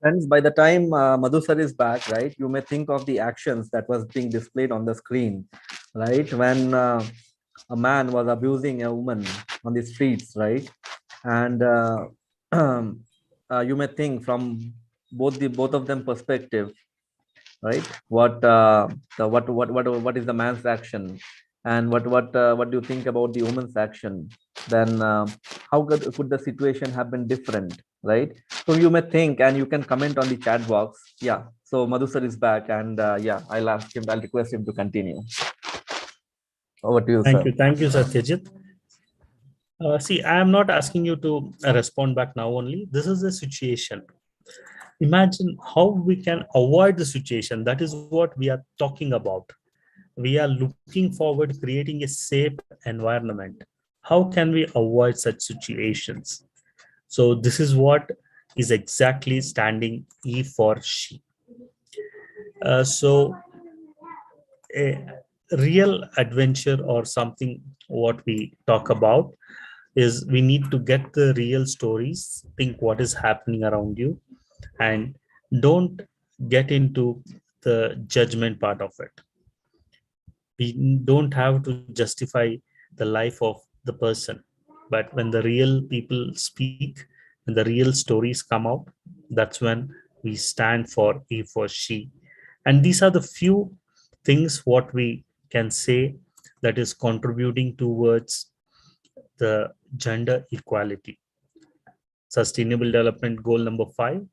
Friends, by the time Madhu sir is back, right, you may think of the actions that was being displayed on the screen, right, when a man was abusing a woman on the streets, right, and you may think from both of them perspective, right, what is the man's action, and what do you think about the woman's action? Then how could the situation have been different, right? So you may think, and you can comment on the chat box. Yeah. So Madhu sir is back, and yeah, I'll request him to continue. Over to you, sir. Thank you, Satyajit. See, I am not asking you to respond back now only. This is the situation. Imagine how we can avoid the situation. That is what we are talking about. We are looking forward to creating a safe environment. How can we avoid such situations? So this is what is exactly standing E for she. So a real adventure or something what we talk about is we need to get the real stories, think what is happening around you, and don't get into the judgment part of it. We don't have to justify the life of the person, but when the real people speak and the real stories come out, that's when we stand for he for she. And these are the few things what we can say that is contributing towards the gender equality. Sustainable development goal number 5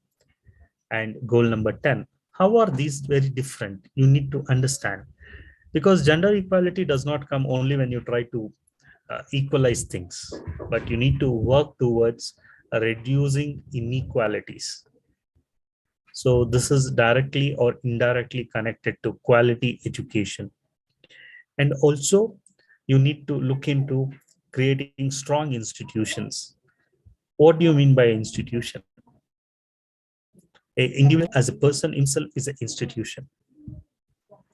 and goal number 10. How are these very different? You need to understand, because gender equality does not come only when you try to equalize things, but you need to work towards reducing inequalities. So this is directly or indirectly connected to quality education. And also you need to look into creating strong institutions. What do you mean by institution? An individual as a person himself is an institution.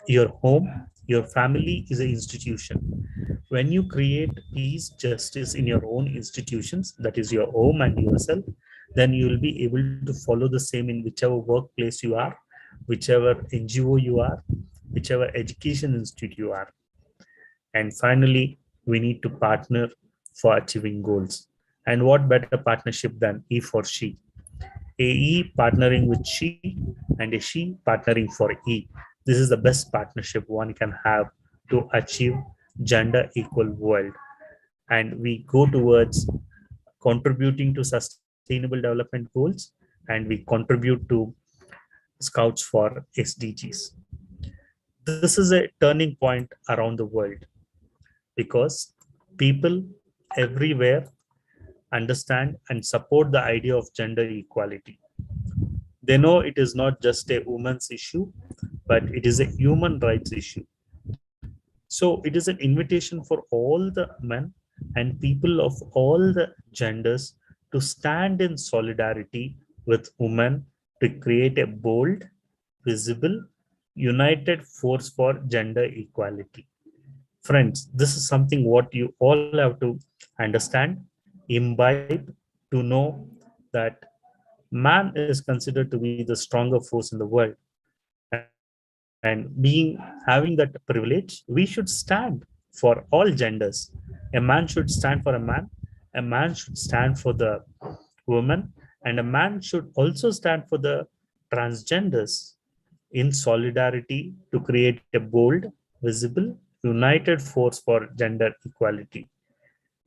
Your home, your family is an institution. When you create peace, justice in your own institutions, that is your home and yourself, then you will be able to follow the same in whichever workplace you are, whichever NGO you are, whichever education institute you are. And finally, we need to partner for achieving goals. And what better partnership than he for she? A he partnering with she and a she partnering for he. This is the best partnership one can have to achieve gender equal world. And we go towards contributing to sustainable development goals, and we contribute to Scouts for SDGs. This is a turning point around the world, because people everywhere understand and support the idea of gender equality. They know it is not just a woman's issue, but it is a human rights issue. So it is an invitation for all the men and people of all the genders to stand in solidarity with women to create a bold, visible, united force for gender equality. Friends, this is something what you all have to understand, imbibe, to know that man is considered to be the stronger force in the world. And having that privilege, we should stand for all genders. A man should stand for a man should stand for the woman, and a man should also stand for the transgenders in solidarity to create a bold, visible, united force for gender equality.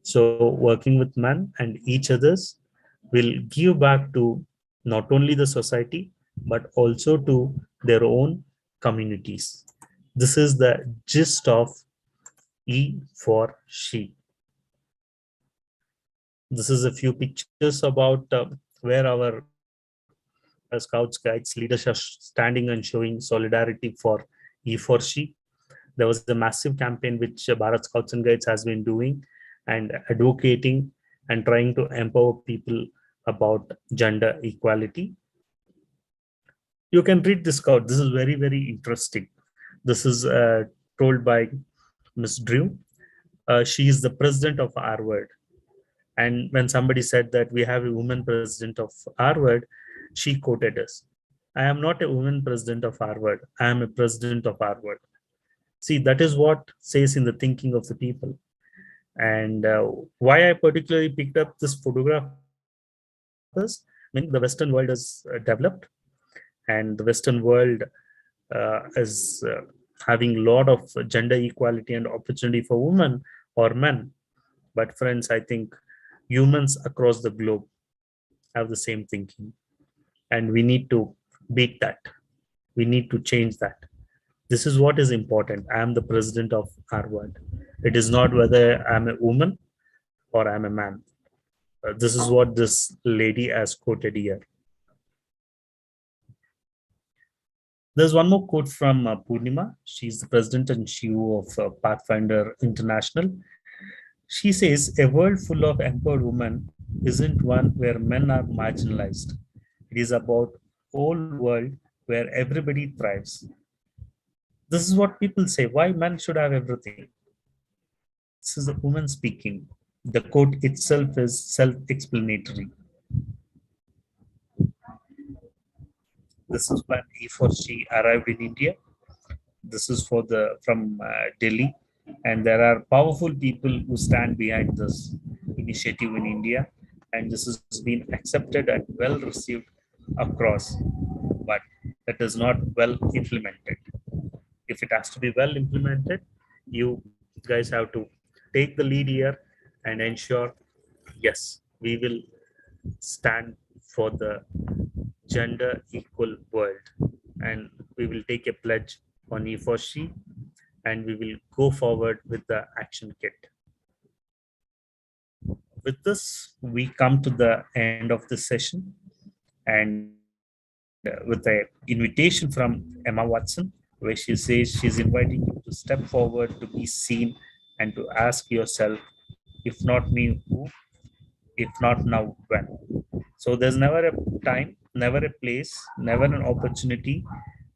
So working with men and each others will give back to not only the society, but also to their own communities. This is the gist of E for she. This is a few pictures about where our Scouts Guides leaders are standing and showing solidarity for E for she. There was a massive campaign which Bharat Scouts and Guides has been doing and advocating and trying to empower people about gender equality. You can read this quote. This is very, very interesting. This is told by Ms. Drew. She is the president of Harvard. And when somebody said that we have a woman president of Harvard, she quoted us. I am not a woman president of Harvard. I am a president of Harvard. See, that is what says in the thinking of the people. And why I particularly picked up this photograph is, I mean, the Western world is developed, and the Western world is having a lot of gender equality and opportunity for women or men. But friends, I think humans across the globe have the same thinking, and we need to beat that. We need to change that. This is what is important. I am the president of Harvard. It is not whether I'm a woman or I'm a man. This is what this lady has quoted here. There's one more quote from Purnima. She's the president and CEO of Pathfinder International. She says, a world full of empowered women isn't one where men are marginalized. It is about a whole world where everybody thrives. This is what people say, why men should have everything. This is a woman speaking. The quote itself is self-explanatory. This is when he or she arrived in India. This is from Delhi, and there are powerful people who stand behind this initiative in India, and this has been accepted and well received across, but that is not well implemented. If it has to be well implemented, you guys have to take the lead here and ensure, yes, we will stand for the gender equal world, and we will take a pledge on he for she, and we will go forward with the action kit. With this, we come to the end of the session, and with an invitation from Emma Watson, where she says she's inviting you to step forward, to be seen, and to ask yourself, if not me, who? If not now, when? So there's never a time, never a place, never an opportunity,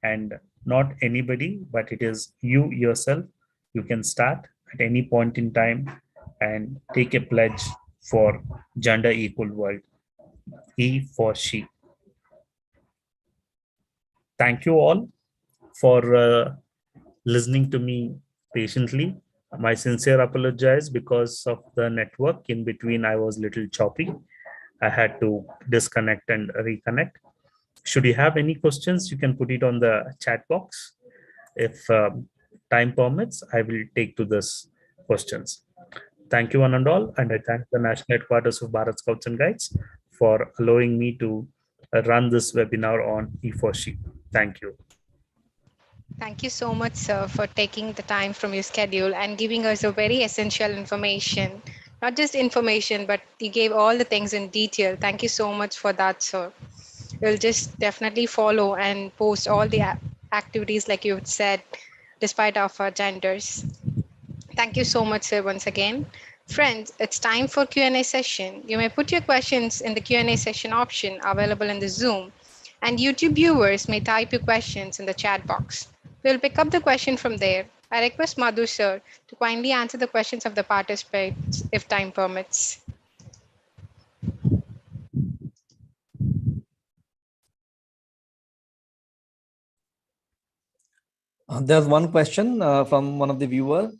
and not anybody, but it is you yourself. You can start at any point in time and take a pledge for gender equal world, he for she. Thank you all for listening to me patiently. My sincere apologies because of the network. In between, I was a little choppy. I had to disconnect and reconnect. Should you have any questions, you can put it on the chat box. If time permits, I will take to this questions. Thank you one and all, and I thank the National Headquarters of Bharat Scouts and Guides for allowing me to run this webinar on he for she. Thank you. Thank you so much, sir, for taking the time from your schedule and giving us a very essential information. Not just information, but you gave all the things in detail. Thank you so much for that, sir. We'll just definitely follow and post all the activities like you said, despite of our genders. Thank you so much, sir, once again. Friends, it's time for Q&A session. You may put your questions in the Q&A session option available in the Zoom, and YouTube viewers may type your questions in the chat box. We'll pick up the question from there. I request Madhu, sir, to kindly answer the questions of the participants if time permits. There's one question from one of the viewers.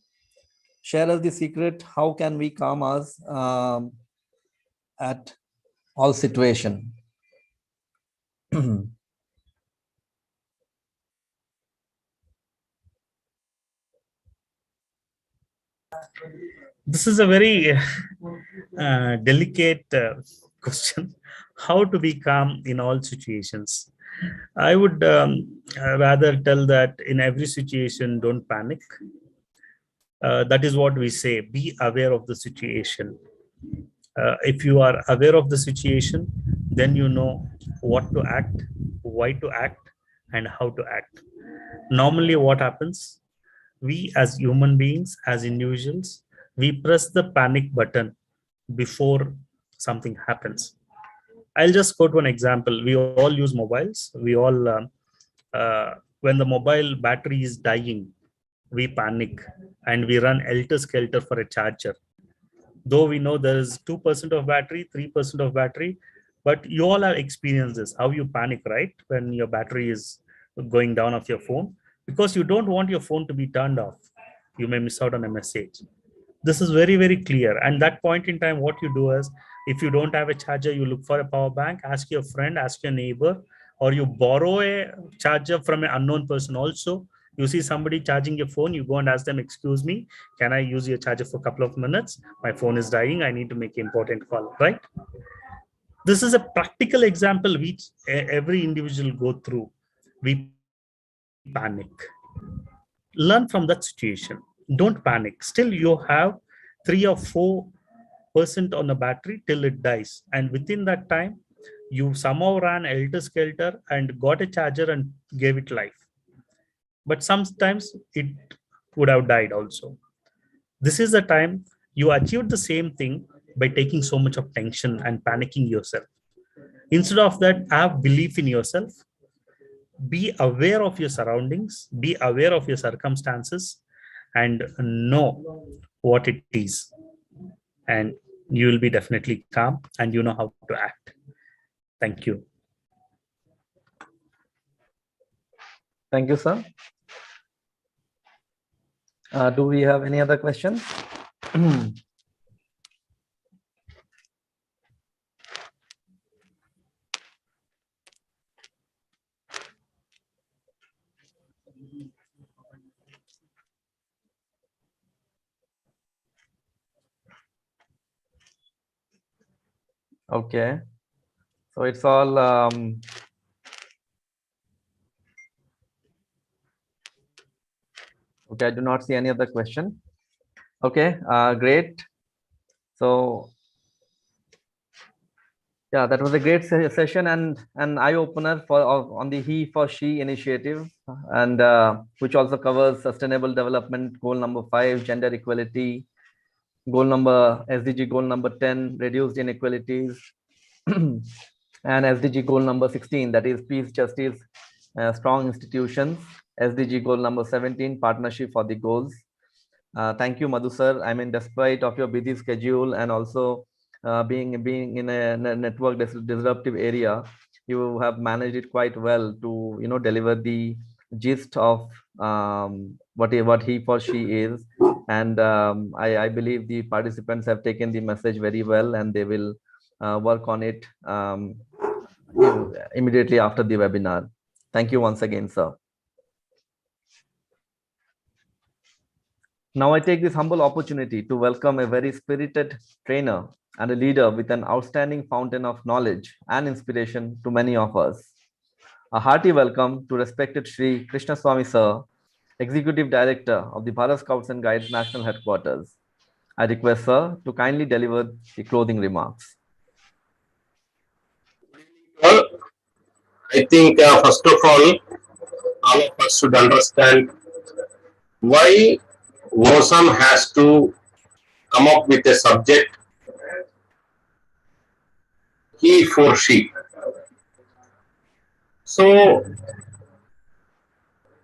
Share us the secret. How can we calm us at all situation? This is a very delicate question. How to be calm in all situations? I would rather tell that in every situation, don't panic. That is what we say, be aware of the situation. If you are aware of the situation, then you know what to act, why to act, and how to act. Normally what happens, we as human beings, as individuals, we press the panic button before something happens. I'll just quote one example. We all use mobiles. We all, when the mobile battery is dying, we panic and we run helter-skelter for a charger. Though we know there is 2% of battery, 3% of battery, But you all have experienced this, how you panic, right? When your battery is going down of your phone, because you don't want your phone to be turned off. You may miss out on a message. This is very, very clear. And that point in time, what you do is, if you don't have a charger, you look for a power bank, ask your friend, ask your neighbor, or you borrow a charger from an unknown person also. You see somebody charging your phone, you go and ask them, excuse me, can I use your charger for a couple of minutes? My phone is dying, I need to make an important call, right? This is a practical example which every individual go through. We panic. Learn from that situation. Don't panic. Still, you have 3 or 4% on the battery till it dies. And within that time, you somehow ran helter-skelter and got a charger and gave it life. But sometimes it would have died also. This is the time you achieved the same thing by taking so much of tension and panicking yourself. Instead of that, have belief in yourself. Be aware of your surroundings, be aware of your circumstances, and know what it is. And you will be definitely calm and you know how to act. Thank you. Thank you, sir. Do we have any other questions? Okay, so it's all okay. I do not see any other question. Okay, great. So yeah, that was a great session and an eye opener for on the He for She initiative, and which also covers sustainable development goal number 5, gender equality, goal number SDG goal number 10, reduced inequalities, and SDG goal number 16, that is peace, justice, strong institutions, SDG goal number 17, partnership for the goals. Thank you, Madhu sir. I mean, despite of your busy schedule and also being in a network disruptive area, you have managed it quite well to deliver the gist of what He for She is. And I believe the participants have taken the message very well, and they will work on it immediately after the webinar. Thank you once again, sir. Now I take this humble opportunity to welcome a very spirited trainer and a leader with an outstanding fountain of knowledge and inspiration to many of us. A hearty welcome to respected Shri Krishna Swami sir, Executive Director of the Bharat Scouts and Guides National Headquarters. I request sir to kindly deliver the closing remarks. Well, I think first of all of us should understand why WOSAM has to come up with a subject, He for She. So,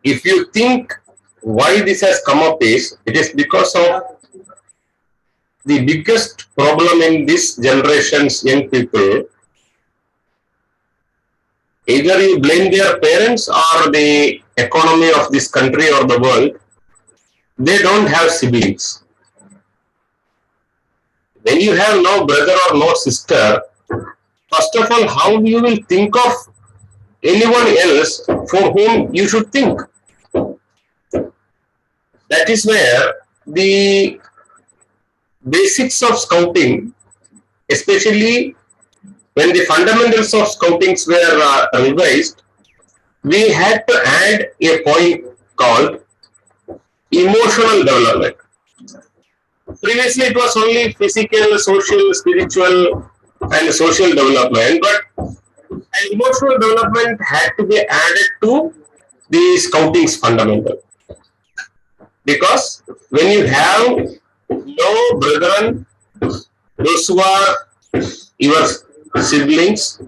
if you think why this has come up is, it is because of the biggest problem in this generation's young people. Either you blame their parents or the economy of this country or the world. They don't have siblings. When you have no brother or no sister, first of all, how you will think of anyone else for whom you should think? That is where the basics of scouting, especially when the fundamentals of scouting were revised, we had to add a point called emotional development. Previously, it was only physical, social, spiritual, and social development, but an emotional development had to be added to the scouting's fundamental. Because when you have no brethren, those who are your siblings,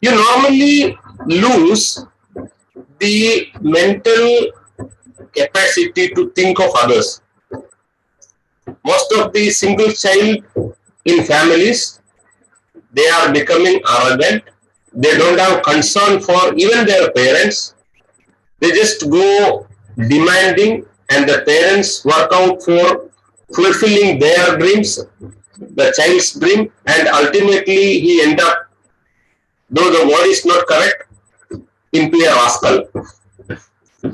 you normally lose the mental capacity to think of others. Most of the single child in families, they are becoming arrogant. They don't have concern for even their parents. They just go demanding, and the parents work out for fulfilling their dreams, the child's dream, and ultimately he end up, though the word is not correct, into a rascal.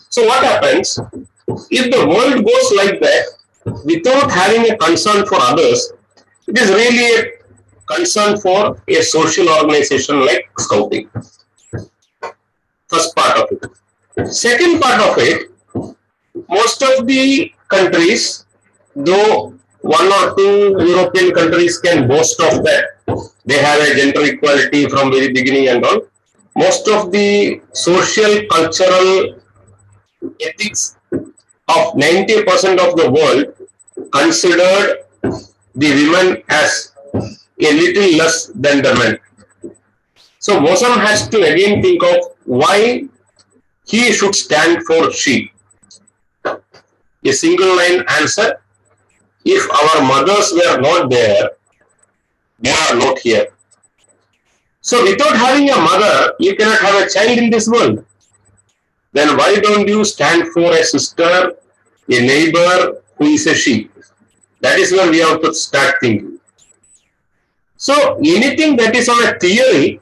So what happens if the world goes like that without having a concern for others? It is really a concern for a social organization like Scouting. First part of it. Second part of it, most of the countries, though one or two European countries can boast of that, they have a gender equality from very beginning and all. Most of the social, cultural ethics of 90% of the world considered the women as a little less than the men. So Mosam has to again think of why he should stand for she. A single line answer: if our mothers were not there, they are not here. So without having a mother, you cannot have a child in this world. Then why don't you stand for a sister, a neighbor who is a she? That is where we have to start thinking. So anything that is on a theory,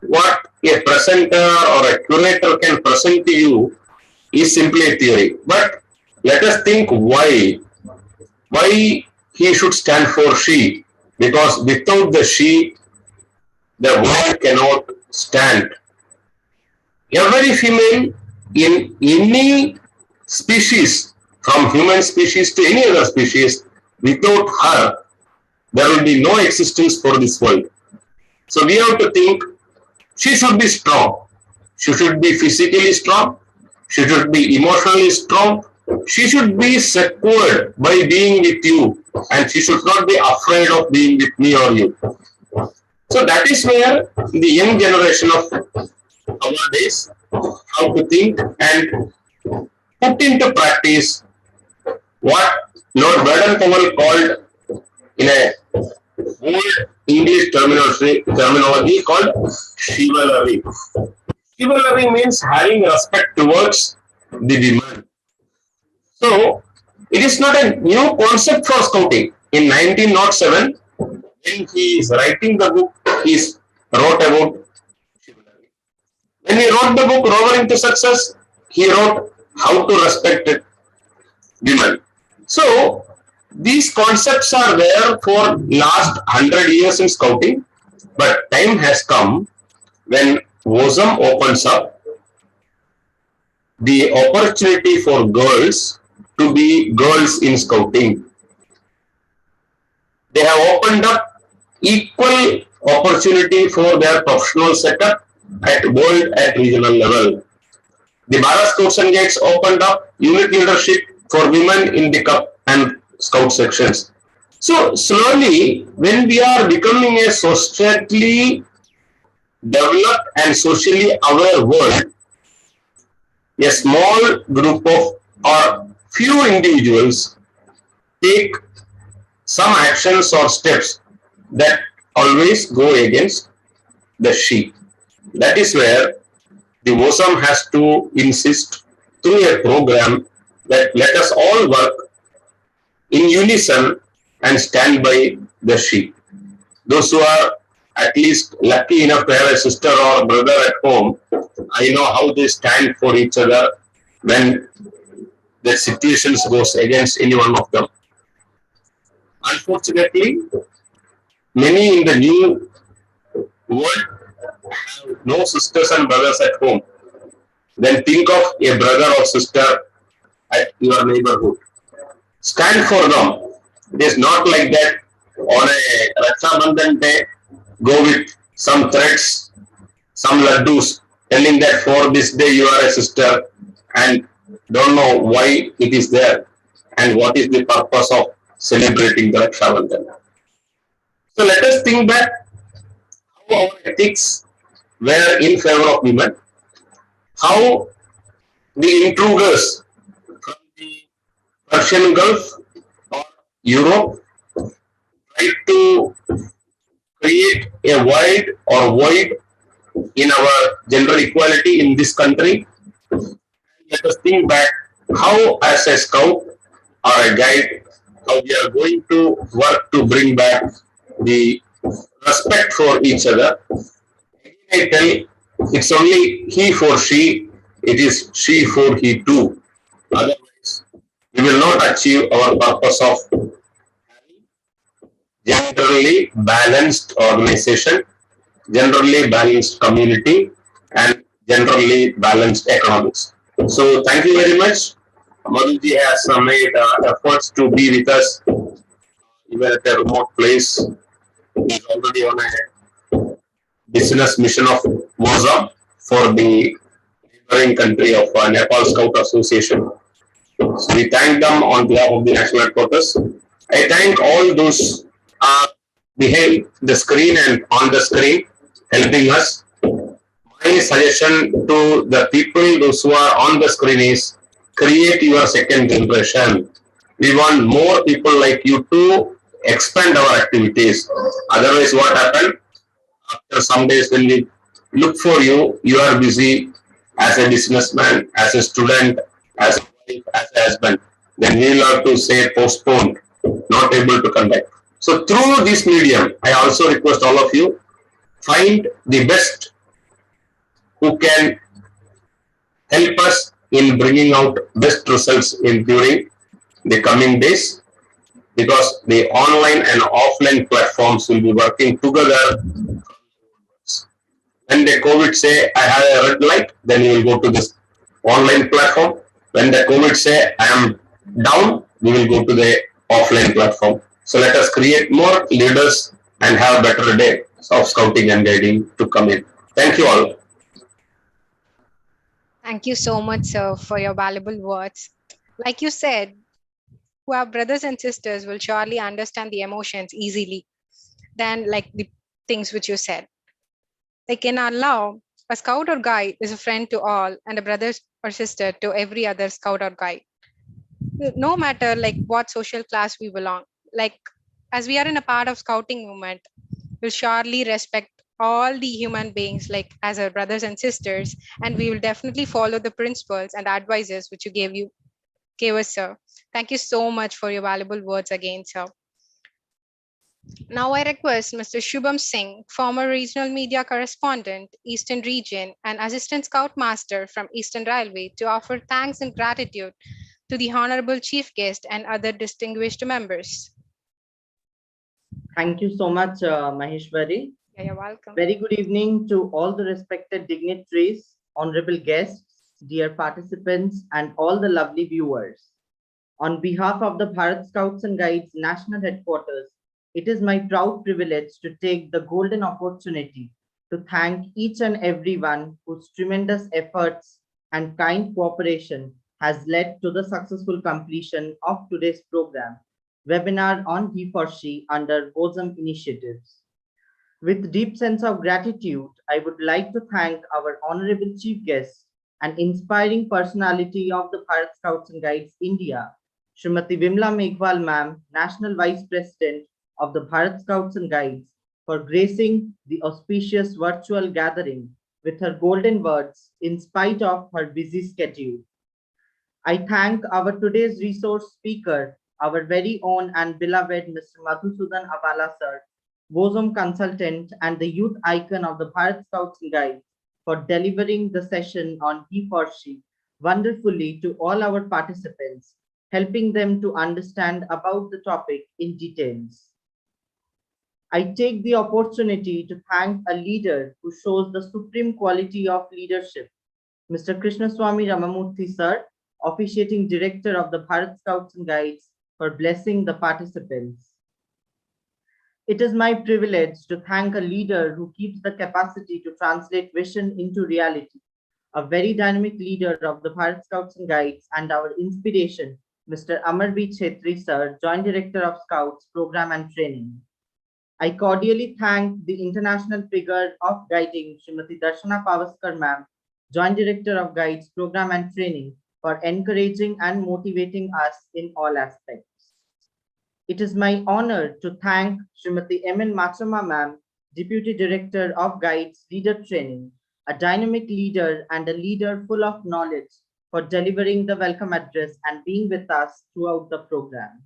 what a presenter or a curator can present to you is simply a theory. But let us think why. Why he should stand for she? Because without the she, the world cannot stand. Every female in any species, from human species to any other species, without her, there will be no existence for this world. So we have to think she should be strong. She should be physically strong. She should be emotionally strong. She should be secured by being with you, and she should not be afraid of being with me or you. So that is where the young generation of our days have to think and put into practice what Lord Baden-Powell called in a old English terminology called chivalry. Chivalry means having respect towards the women. So it is not a new concept for Scouting. In 1907, when he is writing the book, he wrote about chivalry. When he wrote the book Rover into Success, he wrote how to respect women. So these concepts are there for last 100 years in Scouting, but time has come when WOSM opens up the opportunity for girls to be girls in Scouting. They have opened up equal opportunity for their professional setup at world and regional level. The Bharat Scouts and Guides opened up unit leadership for women in the Cup and Scout sections. So slowly, when we are becoming a socially developed and socially aware world, a small group of or few individuals take some actions or steps that always go against the she. That is where the WOSM has to insist through a program that let us all work in unison and stand by the she. Those who are at least lucky enough to have a sister or brother at home, I know how they stand for each other when the situations goes against any one of them. Unfortunately, many in the new world have no sisters and brothers at home. Then think of a brother or sister at your neighborhood. Stand for them. It is not like that on a Raksha Bandhan day, go with some threats, some laddus, telling that for this day you are a sister and don't know why it is there and what is the purpose of celebrating the Raksha Bandhan. So let us think back how our ethics were in favor of women, how the intruders from the Persian Gulf or Europe tried to create a wide or void in our gender equality in this country. Let us think back how, as a scout or a guide, how we are going to work to bring back the respect for each other. I tell it's only he for she, it is she for he too. Otherwise, we will not achieve our purpose of generally balanced organization, generally balanced community, and generally balanced economics. So thank you very much. Madhuji has made efforts to be with us even at a remote place. He is already on a business mission of WhatsApp for the neighboring country of Nepal Scout Association. So we thank them on behalf of the national headquarters. I thank all those behind the screen and on the screen helping us. My suggestion to the people, those who are on the screen, is create your second generation. We want more people like you to expand our activities. Otherwise, what happened? After some days, when we look for you, you are busy as a businessman, as a student, as a wife, as a husband. Then we will have to say postponed, not able to conduct. So through this medium, I also request all of you, find the best who can help us in bringing out best results in during the coming days, because the online and offline platforms will be working together. When the COVID say I have a red light, then you will go to this online platform. When the COVID say I am down, we will go to the offline platform. So let us create more leaders and have better day of scouting and guiding to come in. Thank you all. Thank you so much, sir, for your valuable words. Like you said, who are brothers and sisters will surely understand the emotions easily than like the things which you said. Like in our law, a scout or guide is a friend to all and a brother or sister to every other scout or guide. No matter like what social class we belong, like as we are in a part of scouting movement, we'll surely respect all the human beings like as our brothers and sisters, and we will definitely follow the principles and advices which you gave us, sir. Thank you so much for your valuable words again, sir. Now I request Mr. Shubham Singh, former regional media correspondent, Eastern Region, and Assistant Scout Master from Eastern Railway, to offer thanks and gratitude to the Honorable Chief Guest and other distinguished members. Thank you so much, Maheshwari. Yeah, you're welcome. Very good evening to all the respected dignitaries, honorable guests, dear participants, and all the lovely viewers. On behalf of the Bharat Scouts and Guides National Headquarters, it is my proud privilege to take the golden opportunity to thank each and everyone whose tremendous efforts and kind cooperation has led to the successful completion of today's program, webinar on He for She under WOSM initiatives. With deep sense of gratitude, I would like to thank our honorable chief guest and inspiring personality of the Bharat Scouts and Guides India, Srimati Vimla Meghwal ma'am, National Vice President of the Bharat Scouts and Guides, for gracing the auspicious virtual gathering with her golden words in spite of her busy schedule. I thank our today's resource speaker, our very own and beloved Mr. Madhusudan Avala sir, WOSM consultant and the youth icon of the Bharat Scouts and Guides, for delivering the session on He for She wonderfully to all our participants, helping them to understand about the topic in details. I take the opportunity to thank a leader who shows the supreme quality of leadership, Mr. Krishnaswamy Ramamurthy sir, officiating director of the Bharat Scouts and Guides, for blessing the participants. It is my privilege to thank a leader who keeps the capacity to translate vision into reality, a very dynamic leader of the Bharat Scouts and Guides and our inspiration, Mr. Amarveer Chhetri sir, Joint Director of Scouts Program and Training. I cordially thank the international figure of guiding, Srimati Darshana Pavaskar ma'am, Joint Director of Guides Program and Training, for encouraging and motivating us in all aspects. It is my honor to thank Srimati M.N. Machama ma'am, Deputy Director of Guides Leader Training, a dynamic leader and a leader full of knowledge for delivering the welcome address and being with us throughout the program.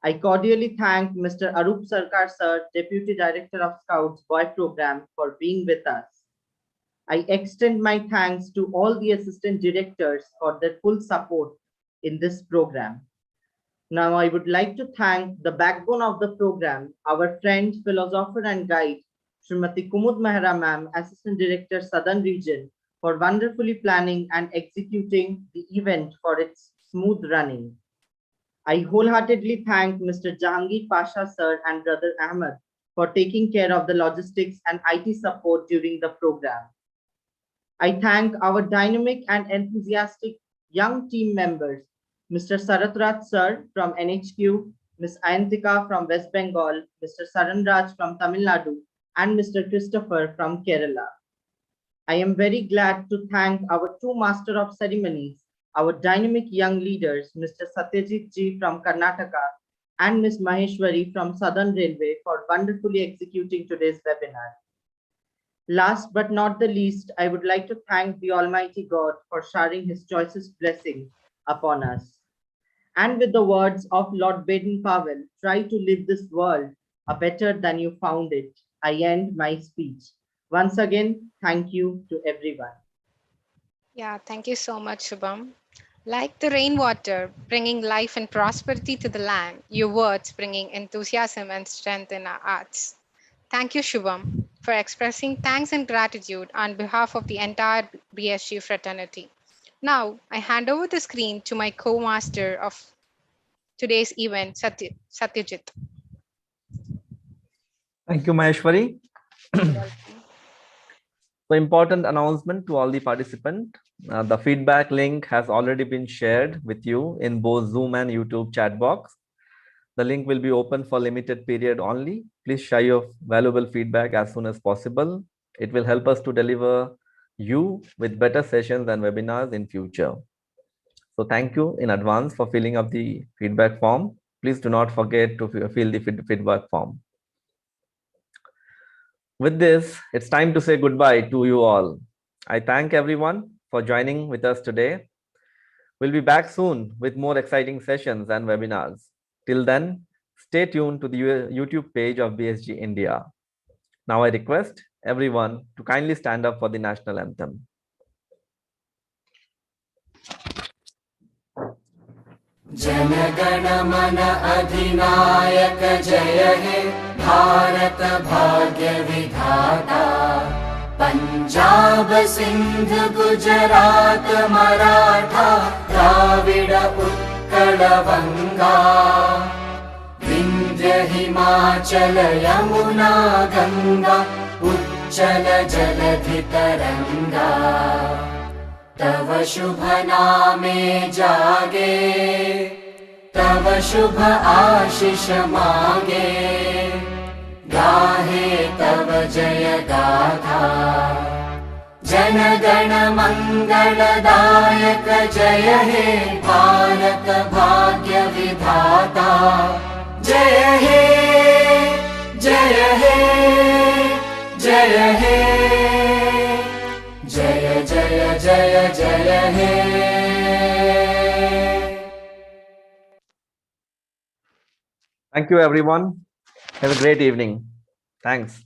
I cordially thank Mr. Arup Sarkar Sir, Deputy Director of Scouts Boy Program, for being with us. I extend my thanks to all the assistant directors for their full support in this program. Now I would like to thank the backbone of the program, our friend, philosopher and guide, Srimati Kumud Mehra Ma'am, Assistant Director, Southern Region, for wonderfully planning and executing the event for its smooth running. I wholeheartedly thank Mr. Jahangir Pasha Sir and Brother Ahmed for taking care of the logistics and IT support during the program. I thank our dynamic and enthusiastic young team members, Mr. Saratraj Sir from NHQ, Ms. Ayantika from West Bengal, Mr. Saranraj from Tamil Nadu, and Mr. Christopher from Kerala. I am very glad to thank our two Master of Ceremonies, our dynamic young leaders, Mr. Satyajit Ji from Karnataka and Ms. Maheshwari from Southern Railway, for wonderfully executing today's webinar. Last but not the least, I would like to thank the Almighty God for showering His choicest blessings upon us. And with the words of Lord Baden-Powell, try to live this world a better than you found it, I end my speech. Once again, thank you to everyone. Yeah, thank you so much, Shubham. Like the rainwater, bringing life and prosperity to the land, your words bringing enthusiasm and strength in our arts. Thank you, Shubham, for expressing thanks and gratitude on behalf of the entire BSG fraternity. Now, I hand over the screen to my co-master of today's event, Satyajit. Thank you, Maheshwari. So, important announcement to all the participants. The feedback link has already been shared with you in both Zoom and YouTube chat box. The link will be open for limited period only. Please share your valuable feedback as soon as possible. It will help us to deliver you with better sessions and webinars in future. So thank you in advance for filling up the feedback form. Please do not forget to fill the feedback form. With this, it's time to say goodbye to you all. I thank everyone for joining with us today. We'll be back soon with more exciting sessions and webinars. Till then, stay tuned to the YouTube page of BSG India. Now I request everyone to kindly stand up for the national anthem. जनगण मन अधिनायक जय हे भारत भाग्य विधाता पंजाब सिंध गुजरात मराठा द्राविड उत्कल बंगा विंध्य हिमाचल यमुना गंगा उच्चल जलधि तरंगा तव शुभ नामे जागे तव शुभ आशीष मांगे गाहे तव जय गाथा जन गण मंगलदायक जय हे भारत भाग्य विधाता जय हे जय हे जय हे जय जय जय जय हे। Thank you, everyone. Have a great evening. Thanks.